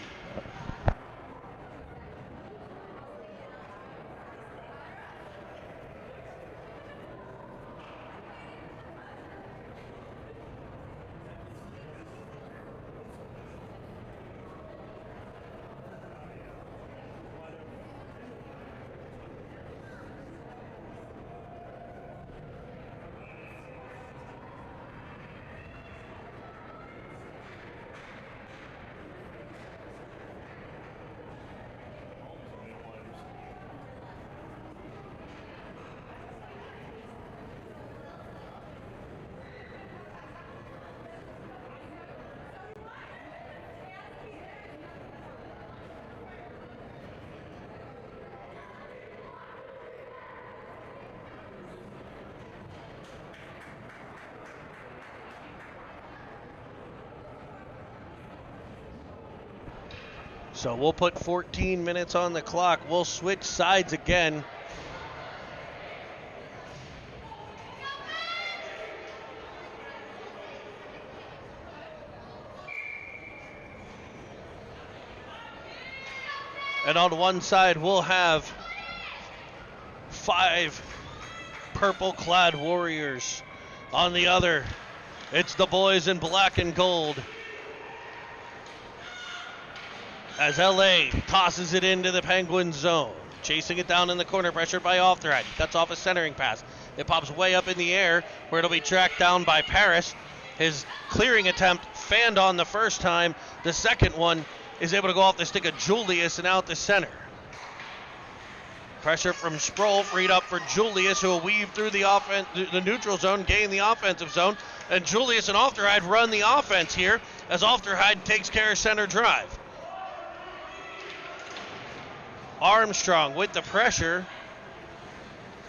So we'll put 14 minutes on the clock. We'll switch sides again. And on one side, we'll have 5 purple-clad warriors. On the other, it's the boys in black and gold. As LA tosses it into the Penguins zone. Chasing it down in the corner, pressured by Ofterhead. He cuts off a centering pass. It pops way up in the air, where it'll be tracked down by Paris. His clearing attempt fanned on the first time. The second one is able to go off the stick of Julius and out the center. Pressure from Sproul, freed up for Julius, who will weave through the neutral zone, gain the offensive zone. And Julius and Ofterhead run the offense here, as Ofterhead takes care of center drive. Armstrong with the pressure,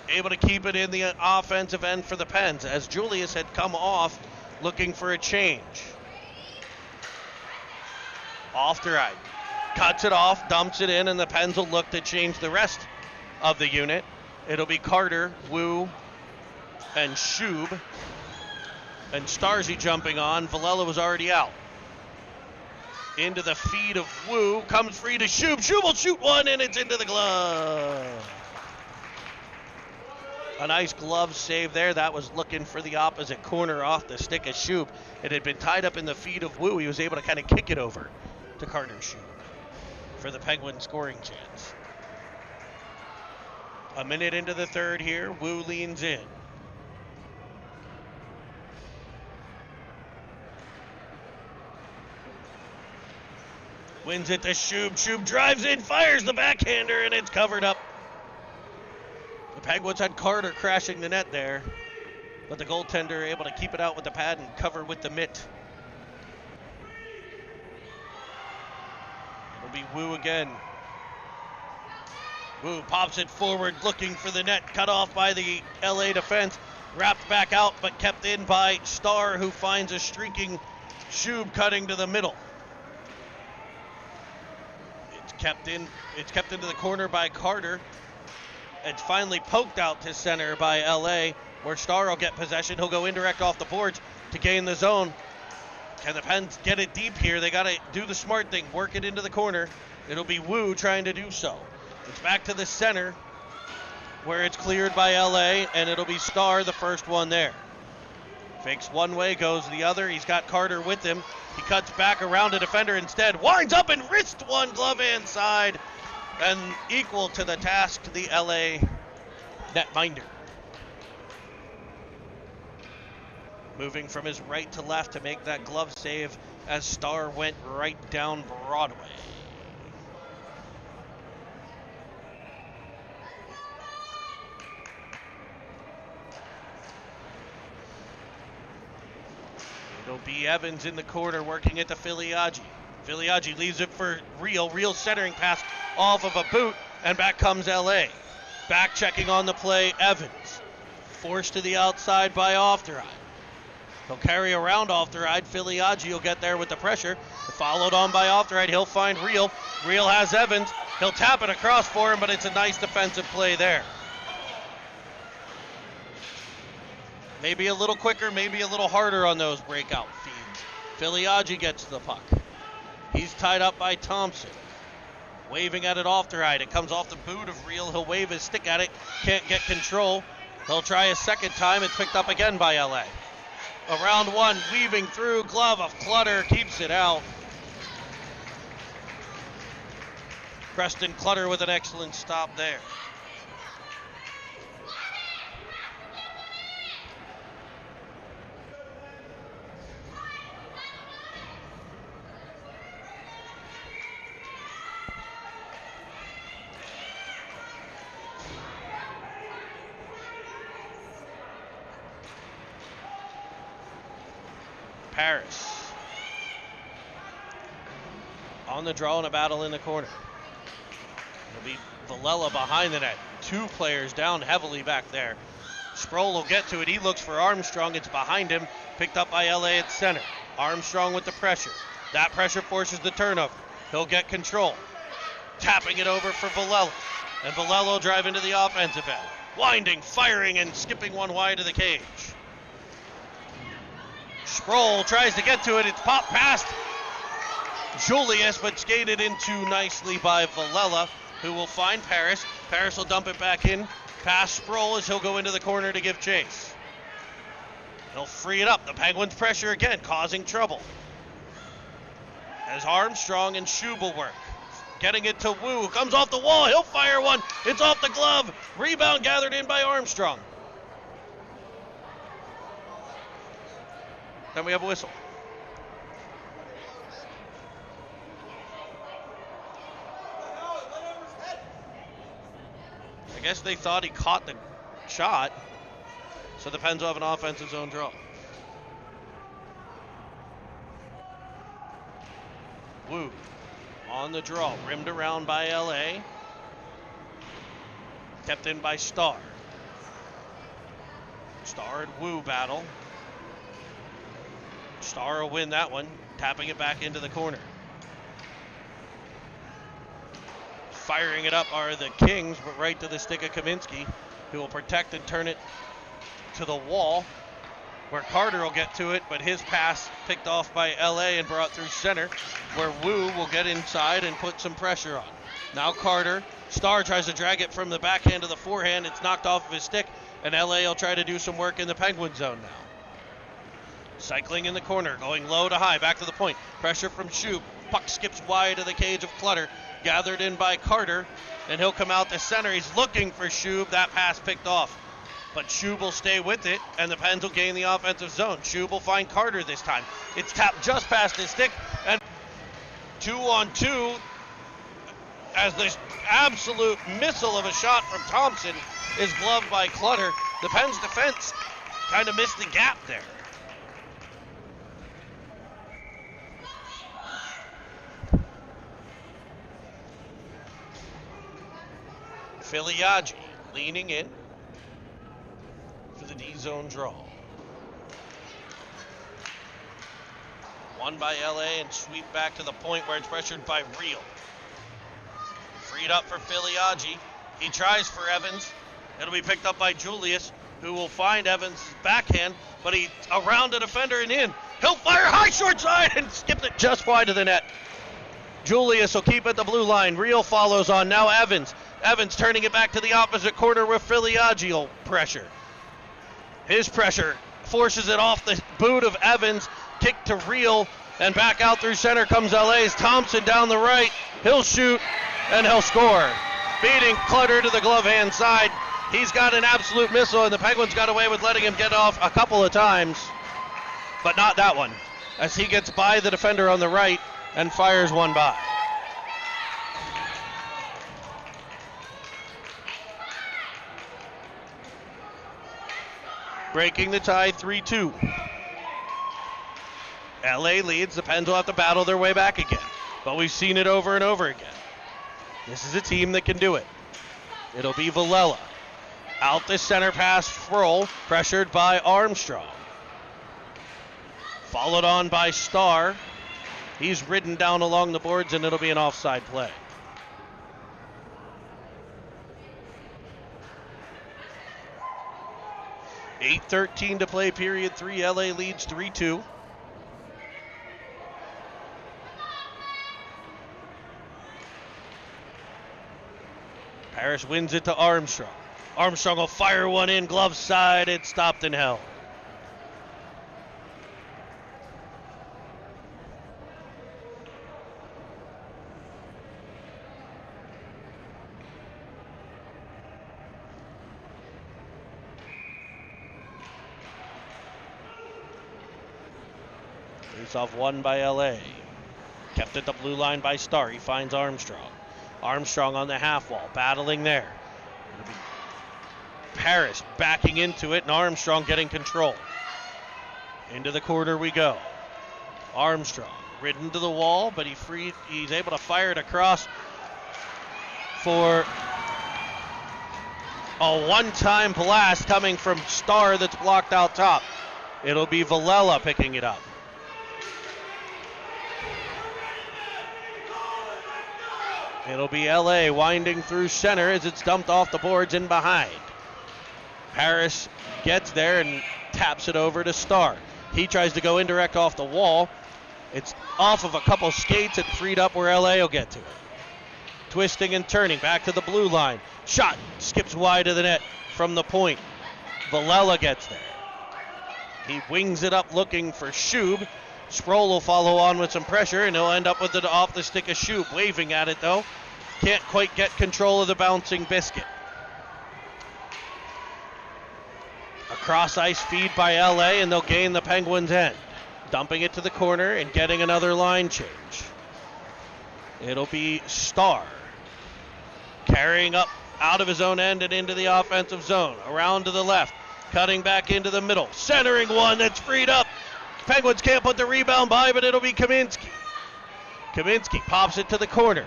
able to keep it in the offensive end for the Pens, as Julius had come off looking for a change. Ofterhead cuts it off, dumps it in, and the Pens will look to change the rest of the unit. It'll be Carter, Wu, and Shub, and Starzy jumping on. Villela was already out. Into the feed of Wu, comes free to Shub. Shub will shoot one, and it's into the glove. A nice glove save there. That was looking for the opposite corner off the stick of Shub. It had been tied up in the feed of Wu. He was able to kind of kick it over to Carter Shub for the Penguin scoring chance. A minute into the third here. Wu leans in. Wins it to Shub. Shub drives in, fires the backhander, and it's covered up. The Penguins had Carter crashing the net there, but the goaltender able to keep it out with the pad and cover with the mitt. It'll be Wu again. Wu pops it forward, looking for the net, cut off by the LA defense, wrapped back out, but kept in by Starr, who finds a streaking Shub cutting to the middle. It's kept into the corner by Carter. It's finally poked out to center by LA, where Starr will get possession. He'll go indirect off the boards to gain the zone. Can the Pens get it deep here? They got to do the smart thing, work it into the corner. It'll be Wu trying to do so. It's back to the center, where it's cleared by LA, and it'll be Starr, the first one there. Fakes one way, goes the other. He's got Carter with him. He cuts back around a defender instead. Winds up and wrists one, glove hand side. And equal to the task, the LA netminder. Moving from his right to left to make that glove save as Starr went right down Broadway. It'll be Evans in the corner working at the Filiaggi. Filiaggi leaves it for Real. Real centering pass off of a boot, and back comes LA. Back checking on the play, Evans. Forced to the outside by Ofteride. He'll carry around Ofteride. Filiaggi will get there with the pressure. Followed on by Ofteride. He'll find Real. Real has Evans. He'll tap it across for him, but it's a nice defensive play there. Maybe a little quicker, maybe a little harder on those breakout feeds. Filiaggi gets the puck. He's tied up by Thompson. Waving at it off the right. It comes off the boot of Real. He'll wave his stick at it. Can't get control. He'll try a second time. It's picked up again by LA. Around one, weaving through. Glove of Clutter keeps it out. Preston Clutter with an excellent stop there. Paris on the draw and a battle in the corner. It'll be Villela behind the net. Two players down heavily back there. Sproul will get to it. He looks for Armstrong. It's behind him. Picked up by LA at center. Armstrong with the pressure. That pressure forces the turnover. He'll get control. Tapping it over for Villela. And Villela will drive into the offensive end. Winding, firing, and skipping one wide of the cage. Sproul tries to get to it. It's popped past Julius, but skated into nicely by Villela, who will find Paris. Paris will dump it back in past Sproul as he'll go into the corner to give chase. He'll free it up. The Penguins pressure again, causing trouble. As Armstrong and Shub will work. Getting it to Wu. Comes off the wall. He'll fire one. It's off the glove. Rebound gathered in by Armstrong. Then we have a whistle. I guess they thought he caught the shot, so the Pens will have an offensive zone draw. Wu on the draw, rimmed around by LA. Kept in by Starr. Starr and Wu battle. Starr will win that one, tapping it back into the corner. Firing it up are the Kings, but right to the stick of Kaminsky, who will protect and turn it to the wall, where Carter will get to it, but his pass picked off by LA and brought through center, where Wu will get inside and put some pressure on. Now Carter. Starr tries to drag it from the backhand to the forehand. It's knocked off of his stick, and LA will try to do some work in the Penguin zone now. Cycling in the corner, going low to high, back to the point. Pressure from Shub. Puck skips wide of the cage of Clutter. Gathered in by Carter, and he'll come out to center. He's looking for Shub. That pass picked off. But Shub will stay with it, and the Pens will gain the offensive zone. Shub will find Carter this time. It's tapped just past his stick, and 2-on-2 as this absolute missile of a shot from Thompson is gloved by Clutter. The Pens defense kind of missed the gap there. Filiaggi leaning in for the D-zone draw. Won by LA and sweep back to the point where it's pressured by Real. Freed up for Filiaggi. He tries for Evans. It'll be picked up by Julius, who will find Evans' backhand, but he around the defender and in. He'll fire high short side and skip it just wide of the net. Julius will keep at the blue line. Real follows on. Now Evans. Evans turning it back to the opposite corner with Filiaggi pressure. His pressure forces it off the boot of Evans. Kick to Real, and back out through center comes LA's Thompson down the right. He'll shoot, and he'll score. Beating Clutter to the glove hand side. He's got an absolute missile, and the Penguins got away with letting him get off a couple of times, but not that one, as he gets by the defender on the right and fires one by. Breaking the tie, 3-2. LA leads. The Pens will have to battle their way back again, but we've seen it over and over again. This is a team that can do it. It'll be Villela. Out the center pass, Frohl, pressured by Armstrong. Followed on by Starr. He's ridden down along the boards, and it'll be an offside play. .8:13 to play, period 3. LA leads 3-2. Parrish wins it to Armstrong. Armstrong will fire one in, glove side. It's stopped and held. Face-off won by LA. Kept at the blue line by Starr. He finds Armstrong. Armstrong on the half wall, battling there. It'll be Parrish backing into it, and Armstrong getting control. Into the corner we go. Armstrong ridden to the wall, but he's able to fire it across for a one-time blast coming from Starr that's blocked out top. It'll be Villela picking it up. It'll be LA winding through center as it's dumped off the boards in behind. Parrish gets there and taps it over to Starr. He tries to go indirect off the wall. It's off of a couple skates and freed up where LA will get to it. Twisting and turning back to the blue line. Shot skips wide of the net from the point. Villela gets there. He wings it up looking for Shub. Sproul will follow on with some pressure, and he'll end up with it off the stick of Shub. Waving at it, though. Can't quite get control of the bouncing biscuit. A cross-ice feed by LA, and they'll gain the Penguins' end. Dumping it to the corner and getting another line change. It'll be Starr. Carrying up out of his own end and into the offensive zone. Around to the left. Cutting back into the middle. Centering one that's freed up. Penguins can't put the rebound by, but it'll be Kaminsky. Kaminsky pops it to the corner.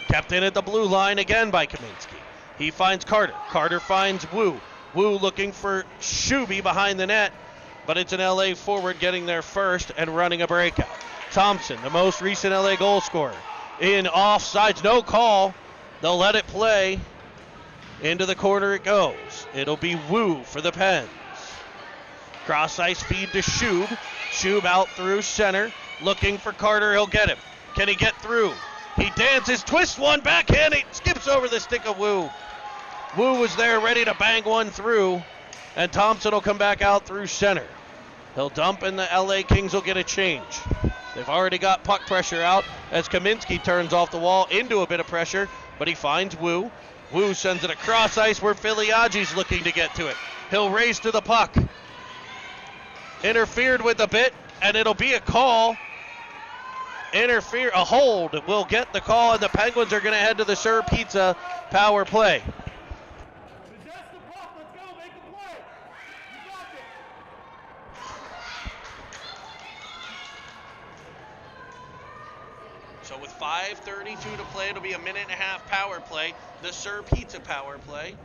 Kept in at the blue line again by Kaminsky. He finds Carter. Carter finds Wu. Wu looking for Shuby behind the net, but it's an LA forward getting there first and running a breakout. Thompson, the most recent LA goal scorer, in offsides, no call. They'll let it play. Into the corner it goes. It'll be Wu for the Pens. Cross ice feed to Shub. Shub out through center, looking for Carter. He'll get him. Can he get through? He dances, twists one backhand. He skips over the stick of Wu. Wu was there ready to bang one through, and Thompson will come back out through center. He'll dump, and the LA Kings will get a change. They've already got puck pressure out as Kaminsky turns off the wall into a bit of pressure, but he finds Wu. Wu sends it across ice where Filiaggi's looking to get to it. He'll race to the puck. Interfered with a bit, and it'll be a call Interfere, a hold will get the call, and the Penguins are going to head to the Sir Pizza power play. Possess the puck. Let's go. Make the play. You got it. So with 5:32 to play, it'll be a minute and a half power play, the Sir Pizza power play.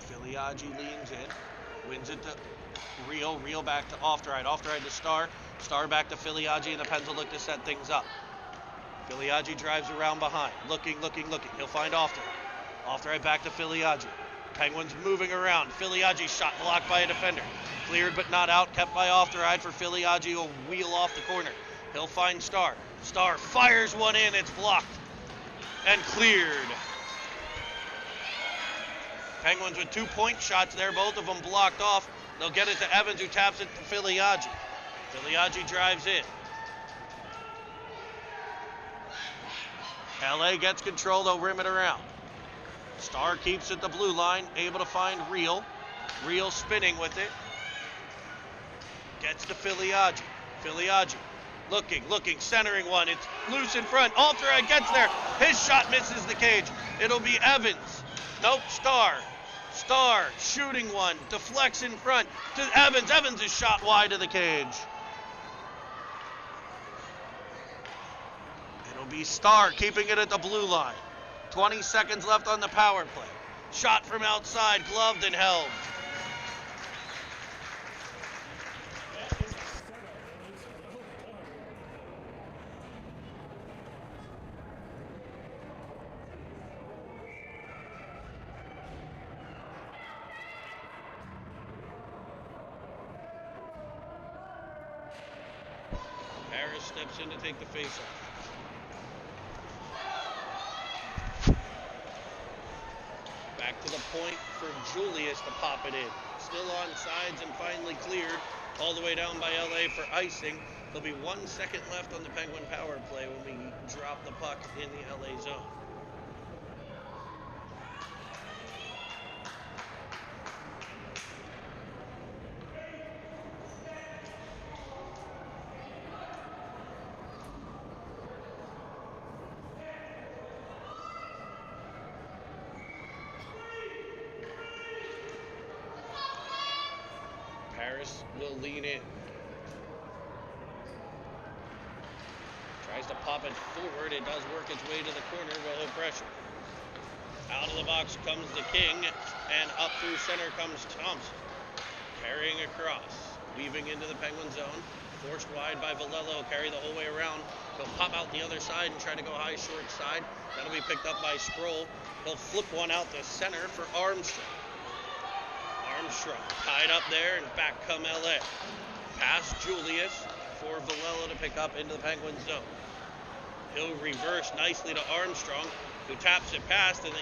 Filiaggi leans in, wins it to Real back to Ofteride to Star back to Filiaggi, and the Pens will look to set things up. Filiaggi drives around behind, looking. He'll find Ofteride back to Filiaggi. Penguins moving around. Filiaggi shot blocked by a defender. Cleared but not out, kept by Ofteride for Filiaggi. Will wheel off the corner. He'll find Star. Star fires one in, it's blocked and cleared. Penguins with 2-point shots there, both of them blocked off. They'll get it to Evans, who taps it to Filiaggi. Filiaggi drives in. LA gets control, they'll rim it around. Star keeps it the blue line, able to find Real. Real spinning with it. Gets to Filiaggi. Filiaggi looking, centering one. It's loose in front. Ofteride gets there. His shot misses the cage. It'll be Evans. Nope, Star shooting one. Deflects in front to Evans. Evans is shot wide of the cage. It'll be Star keeping it at the blue line. 20 seconds left on the power play. Shot from outside, gloved and held. Harris steps in to take the faceoff. Back to the point for Julius to pop it in. Still on sides and finally cleared all the way down by LA for icing. There'll be 1 second left on the Penguin power play when we drop the puck in the LA zone. Harris will lean in. Tries to pop it forward. It does work its way to the corner. Will he'll pressure. Out of the box comes the King, and up through center comes Thompson. Carrying across. Weaving into the Penguin zone. Forced wide by Valello. Carry the whole way around. He'll pop out the other side and try to go high short side. That'll be picked up by Sproul. He'll flip one out the center for Armstrong. Armstrong tied up there, and back come LA. Pass Julius for Valello to pick up into the Penguin zone. He'll reverse nicely to Armstrong, who taps it past, and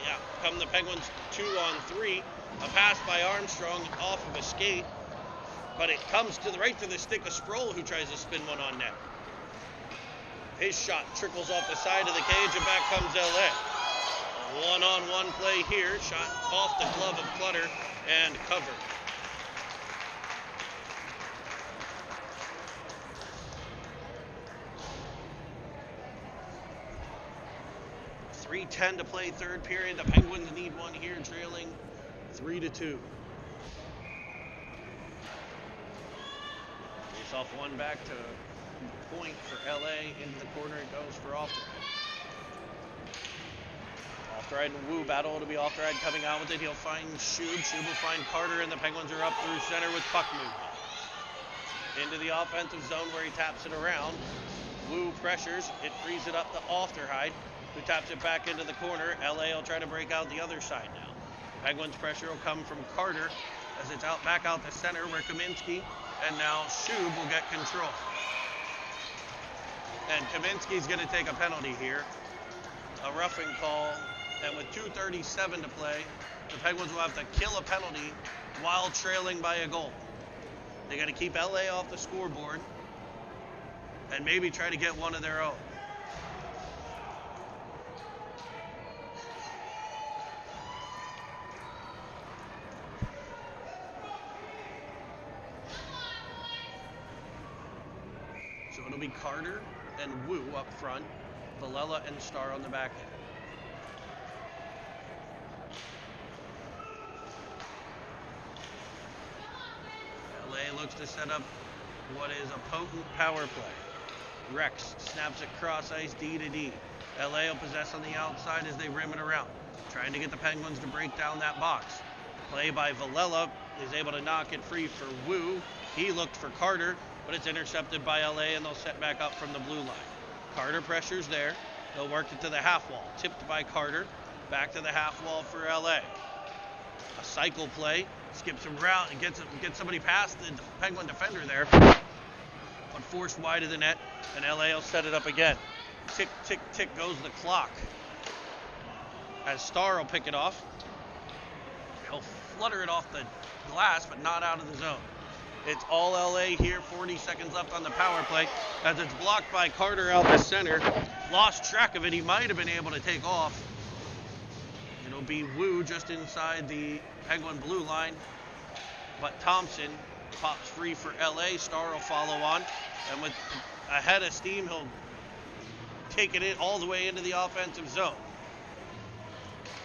come the Penguins 2-on-3. A pass by Armstrong off of a skate, but it comes to right to the stick of Sproul, who tries to spin one on net. His shot trickles off the side of the cage, and back comes LA. A one-on-one play here, shot off the glove of Clutter and covered. .3:10 to play third period. The Penguins need one here, trailing 3-2. Face off one back to point for LA. Into the corner it goes for Ofteride. Ofteride and Wu battle. It'll be Ofteride coming out with it. He'll find Shub. Shub will find Carter, and the Penguins are up through center with puck movement. Into the offensive zone where he taps it around. Wu pressures. It frees it up to Ofteride, who taps it back into the corner. LA will try to break out the other side now. Penguins pressure will come from Carter as it's back out the center where Kaminsky and now Shub will get control. And Kaminsky's going to take a penalty here. A roughing call. And with 2:37 to play, the Penguins will have to kill a penalty while trailing by a goal. They got to keep LA off the scoreboard and maybe try to get one of their own. It'll be Carter and Wu up front, Villela and Star on the back end. LA looks to set up what is a potent power play. Rex snaps it cross ice D to D. LA will possess on the outside as they rim it around, trying to get the Penguins to break down that box. Play by Villela is able to knock it free for Wu. He looked for Carter, but it's intercepted by LA and they'll set back up from the blue line. Carter pressures there. They'll work it to the half wall. Tipped by Carter. Back to the half wall for LA. A cycle play. Skips around and gets somebody past the Penguin defender there. But forced wide of the net, and LA will set it up again. Tick, tick, tick goes the clock. As Star will pick it off. He'll flutter it off the glass, but not out of the zone. It's all LA here, 40 seconds left on the power play, as it's blocked by Carter out the center. Lost track of it, he might have been able to take off. It'll be Wu just inside the Penguin blue line, but Thompson pops free for LA. Star will follow on, and with a head of steam, he'll take it in all the way into the offensive zone.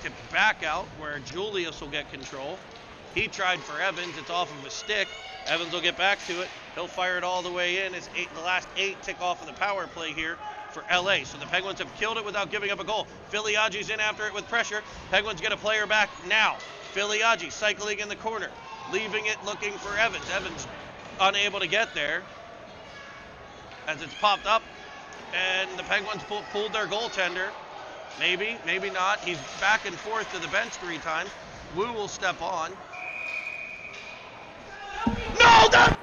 Tipped back out where Julius will get control. He tried for Evans. It's off of a stick. Evans will get back to it. He'll fire it all the way in. It's the last 8 tick off of the power play here for LA. So the Penguins have killed it without giving up a goal. Filiaggi's in after it with pressure. Penguins get a player back now. Filiaggi cycling in the corner, leaving it looking for Evans. Evans unable to get there as it's popped up, and the Penguins pulled their goaltender. Maybe, maybe not. He's back and forth to the bench 3 times. Wu will step on. No! That...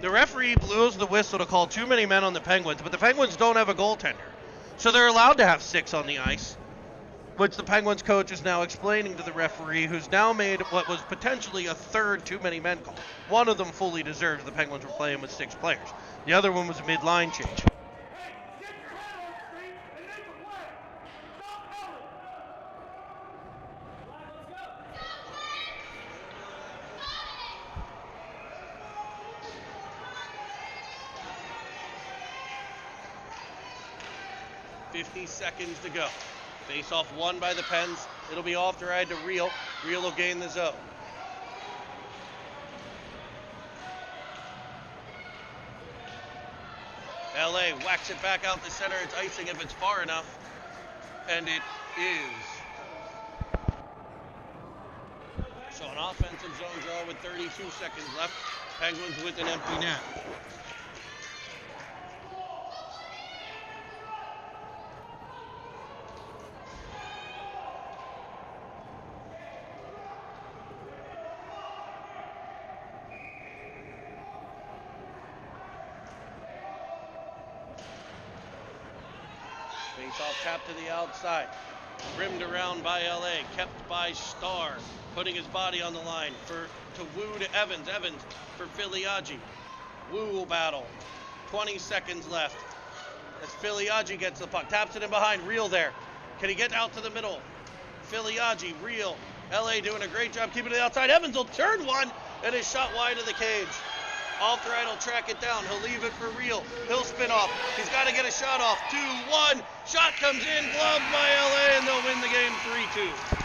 The referee blows the whistle to call too many men on the Penguins, but the Penguins don't have a goaltender. So they're allowed to have 6 on the ice, which the Penguins coach is now explaining to the referee, who's now made what was potentially a 3rd too many men call. One of them fully deserved. The Penguins were playing with 6 players. The other one was a mid-line change. Hey, get your head on the street and make a play. Stop howling. Let's go. 50 seconds to go. Face off won by the Pens. It'll be off the ride to Real. Real will gain the zone. LA whacks it back out the center. It's icing if it's far enough. And it is. So an offensive zone draw with 32 seconds left. Penguins with an empty net. Face-off tap to the outside. Rimmed around by LA. Kept by Star. Putting his body on the line to Wu to Evans. Evans for Filiaggi. Wu will battle. 20 seconds left. As Filiaggi gets the puck. Taps it in behind. Real there. Can he get out to the middle? Filiaggi, Real. LA doing a great job keeping it outside. Evans will turn one and is shot wide of the cage. Off the right will track it down. He'll leave it for Real. He'll spin off. He's got to get a shot off. 2-1. Shot comes in. Gloved by LA, and they'll win the game 3-2.